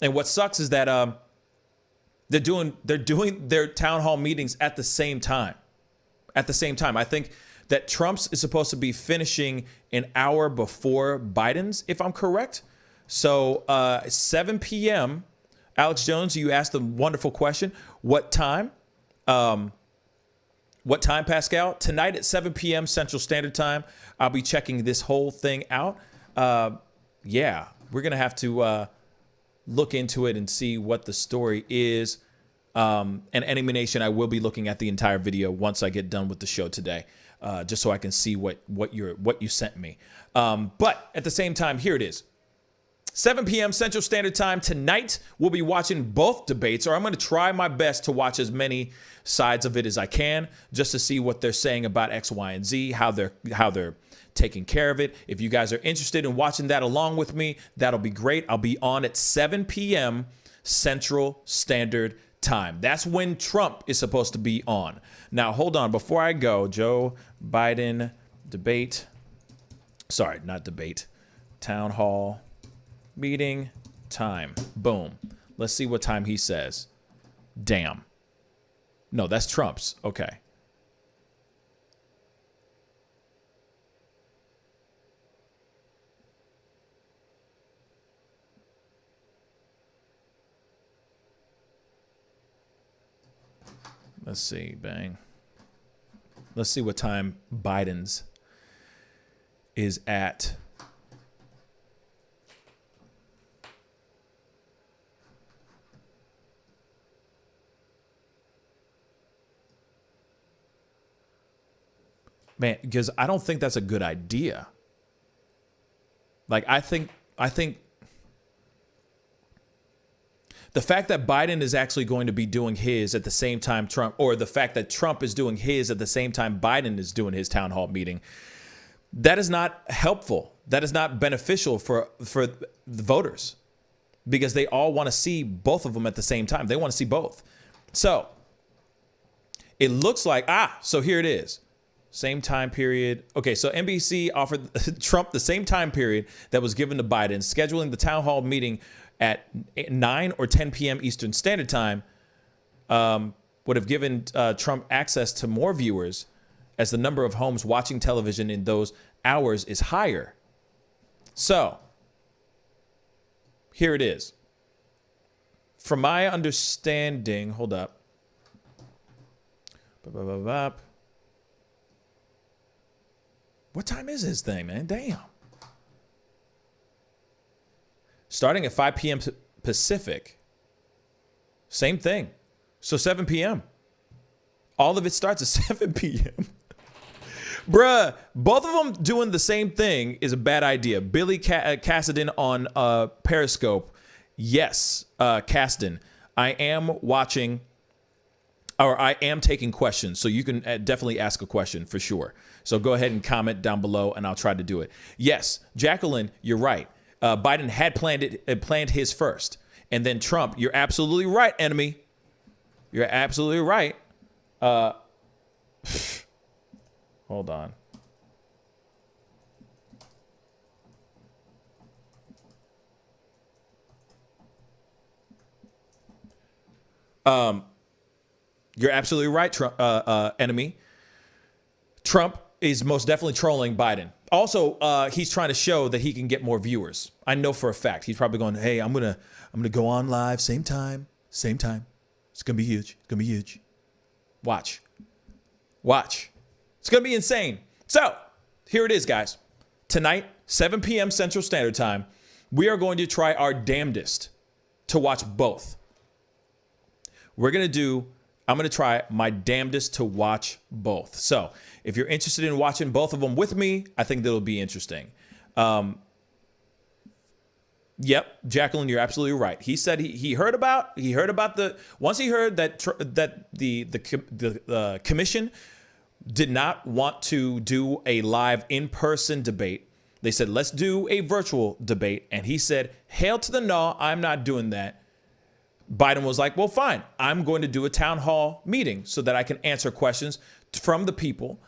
And what sucks is that they're doing their town hall meetings at the same time. At the same time, I think that Trump's is supposed to be finishing an hour before Biden's, if I'm correct. So 7 p.m. Alex Jones, you asked a wonderful question. What time? What time, Pascal? Tonight at 7 p.m. Central Standard Time, I'll be checking this whole thing out. Yeah, we're going to have to look into it and see what the story is. And Enemy Nation, I will be looking at the entire video once I get done with the show today, just so I can see what you sent me. But at the same time, here it is. 7 p.m. Central Standard Time tonight. We'll be watching both debates, or I'm going to try my best to watch as many sides of it as I can, just to see what they're saying about X, Y, and Z, how they're taking care of it. If you guys are interested in watching that along with me, that'll be great. I'll be on at 7 p.m. Central Standard Time. That's when Trump is supposed to be on. Now, hold on. Before I go, Joe Biden debate. Sorry, not debate. Town hall meeting time. Boom. Let's see what time he says. Damn. No, that's Trump's. Okay. Let's see. Bang. Let's see what time Biden's is at. Man, because I don't think that's a good idea. Like, I think the fact that Biden is actually going to be doing his at the same time Trump, or the fact that Trump is doing his at the same time Biden is doing his town hall meeting, that is not helpful. That is not beneficial for the voters, because they all want to see both of them at the same time. They want to see both. So it looks like, so here it is. Same time period. Okay, so NBC offered Trump the same time period that was given to Biden, scheduling the town hall meeting at 9 or 10 p.m. Eastern Standard Time would have given Trump access to more viewers, as the number of homes watching television in those hours is higher. So here it is. From my understanding, hold up. What time is his thing, man? Damn. Starting at 5 p.m. Pacific. Same thing. So 7 p.m. All of it starts at 7 p.m. Bruh, both of them doing the same thing is a bad idea. Billy Cassidy on Periscope. Yes, Cassidy. I am watching, or I am taking questions, so you can definitely ask a question for sure. So go ahead and comment down below, and I'll try to do it. Yes, Jacqueline, you're right. Biden had planned his first, and then Trump. You're absolutely right, enemy. You're absolutely right. Hold on. You're absolutely right, Trump, enemy. Trump is most definitely trolling Biden. Also, he's trying to show that he can get more viewers. I know for a fact. He's probably going, hey, I'm gonna go on live, same time. It's gonna be huge. It's gonna be huge. Watch. It's gonna be insane. So here it is, guys. Tonight, 7 p.m. Central Standard Time, we are going to try our damnedest to watch both. I'm going to try my damnedest to watch both. So if you're interested in watching both of them with me, I think that'll be interesting. Yep, Jacqueline, you're absolutely right. He said he heard about the, once he heard that the commission did not want to do a live in-person debate. They said, let's do a virtual debate. And he said, hail to the no, I'm not doing that. Biden was like, well, fine. I'm going to do a town hall meeting so that I can answer questions from the people.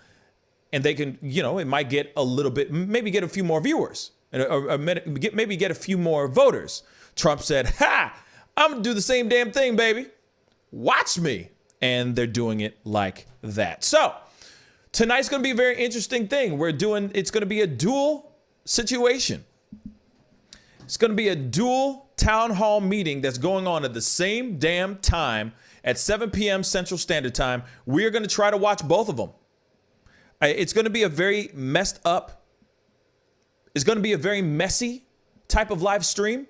And they can, it might get a little bit, maybe get a few more viewers or maybe get a few more voters. Trump said, I'm going to do the same damn thing, baby. Watch me. And they're doing it like that. So tonight's going to be a very interesting thing. It's going to be a dual situation. It's going to be a dual town hall meeting that's going on at the same damn time at 7 p.m. Central Standard Time. We're going to try to watch both of them. It's going to be a very messed up. It's going to be a very messy type of live stream,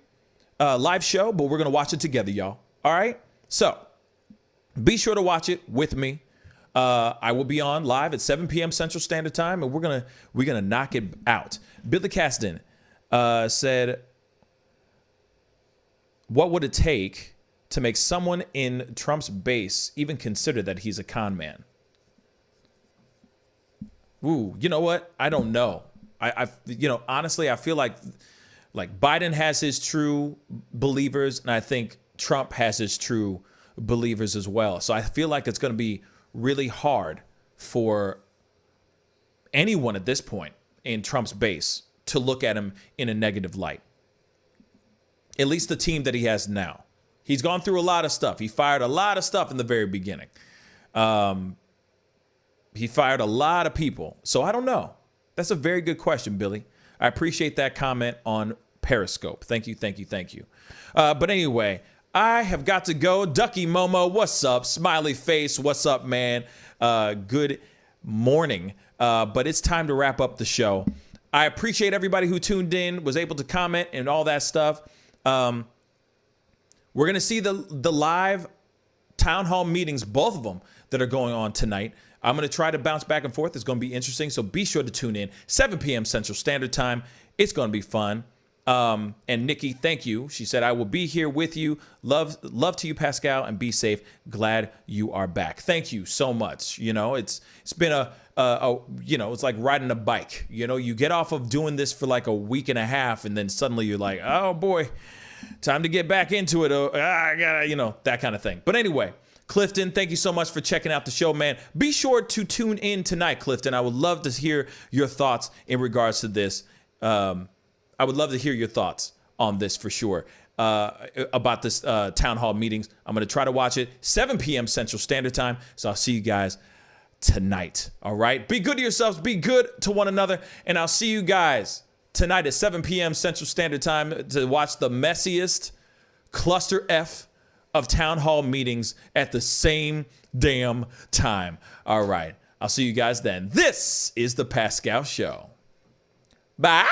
live show, but we're going to watch it together, y'all. All right. So be sure to watch it with me. I will be on live at 7 p.m. Central Standard Time, and we're gonna knock it out. Billy Caston said, "What would it take to make someone in Trump's base even consider that he's a con man?" Ooh, you know what? I don't know. Honestly, I feel like Biden has his true believers, and I think Trump has his true believers as well. So I feel like it's going to be really hard for anyone at this point in Trump's base to look at him in a negative light. At least the team that he has now. He's gone through a lot of stuff. He fired a lot of stuff in the very beginning. He fired a lot of people. So I don't know. That's a very good question, Billy. I appreciate that comment on Periscope. Thank you, thank you, thank you. But anyway, I have got to go. Ducky Momo, what's up? Smiley face, what's up, man? Good morning. But it's time to wrap up the show. I appreciate everybody who tuned in, was able to comment and all that stuff. We're going to see the live town hall meetings, both of them that are going on tonight. I'm going to try to bounce back and forth. It's going to be interesting. So be sure to tune in. 7 p.m. Central Standard Time. It's going to be fun. And Nikki, thank you. She said, I will be here with you. Love to you, Pascal, and be safe. Glad you are back. Thank you so much. It's been it's like riding a bike. You get off of doing this for like a week and a half, and then suddenly you're like, oh boy, time to get back into it. I gotta, that kind of thing. But anyway, Clifton, thank you so much for checking out the show, man. Be sure to tune in tonight, Clifton. I would love to hear your thoughts in regards to this. I would love to hear your thoughts on this for sure, about this town hall meetings. I'm going to try to watch it 7 p.m. Central Standard Time. So I'll see you guys tonight. All right. Be good to yourselves. Be good to one another. And I'll see you guys tonight at 7 p.m. Central Standard Time to watch the messiest cluster F of town hall meetings at the same damn time. All right. I'll see you guys then. This is the Pascal Show. Bye.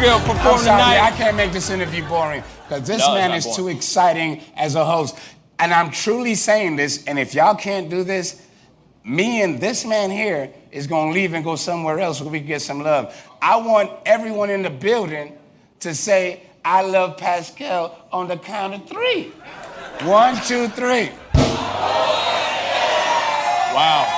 I'm sorry, I can't make this interview boring because this man is too exciting as a host. And I'm truly saying this, and if y'all can't do this, me and this man here is going to leave and go somewhere else so we can get some love. I want everyone in the building to say, I love Pascal on the count of 3. 1, 2, 3. Wow.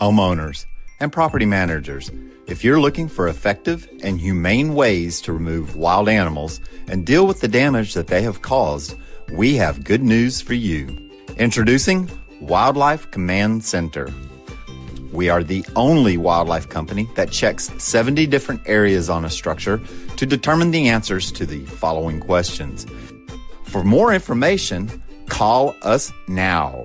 Homeowners and property managers, if you're looking for effective and humane ways to remove wild animals and deal with the damage that they have caused, we have good news for you. Introducing Wildlife Command Center. We are the only wildlife company that checks 70 different areas on a structure to determine the answers to the following questions. For more information, call us now.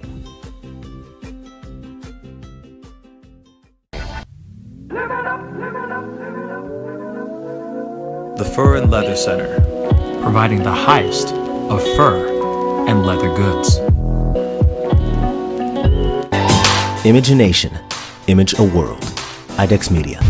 The Fur and Leather Center, providing the highest of fur and leather goods. Imagination, image a world. IDEX Media.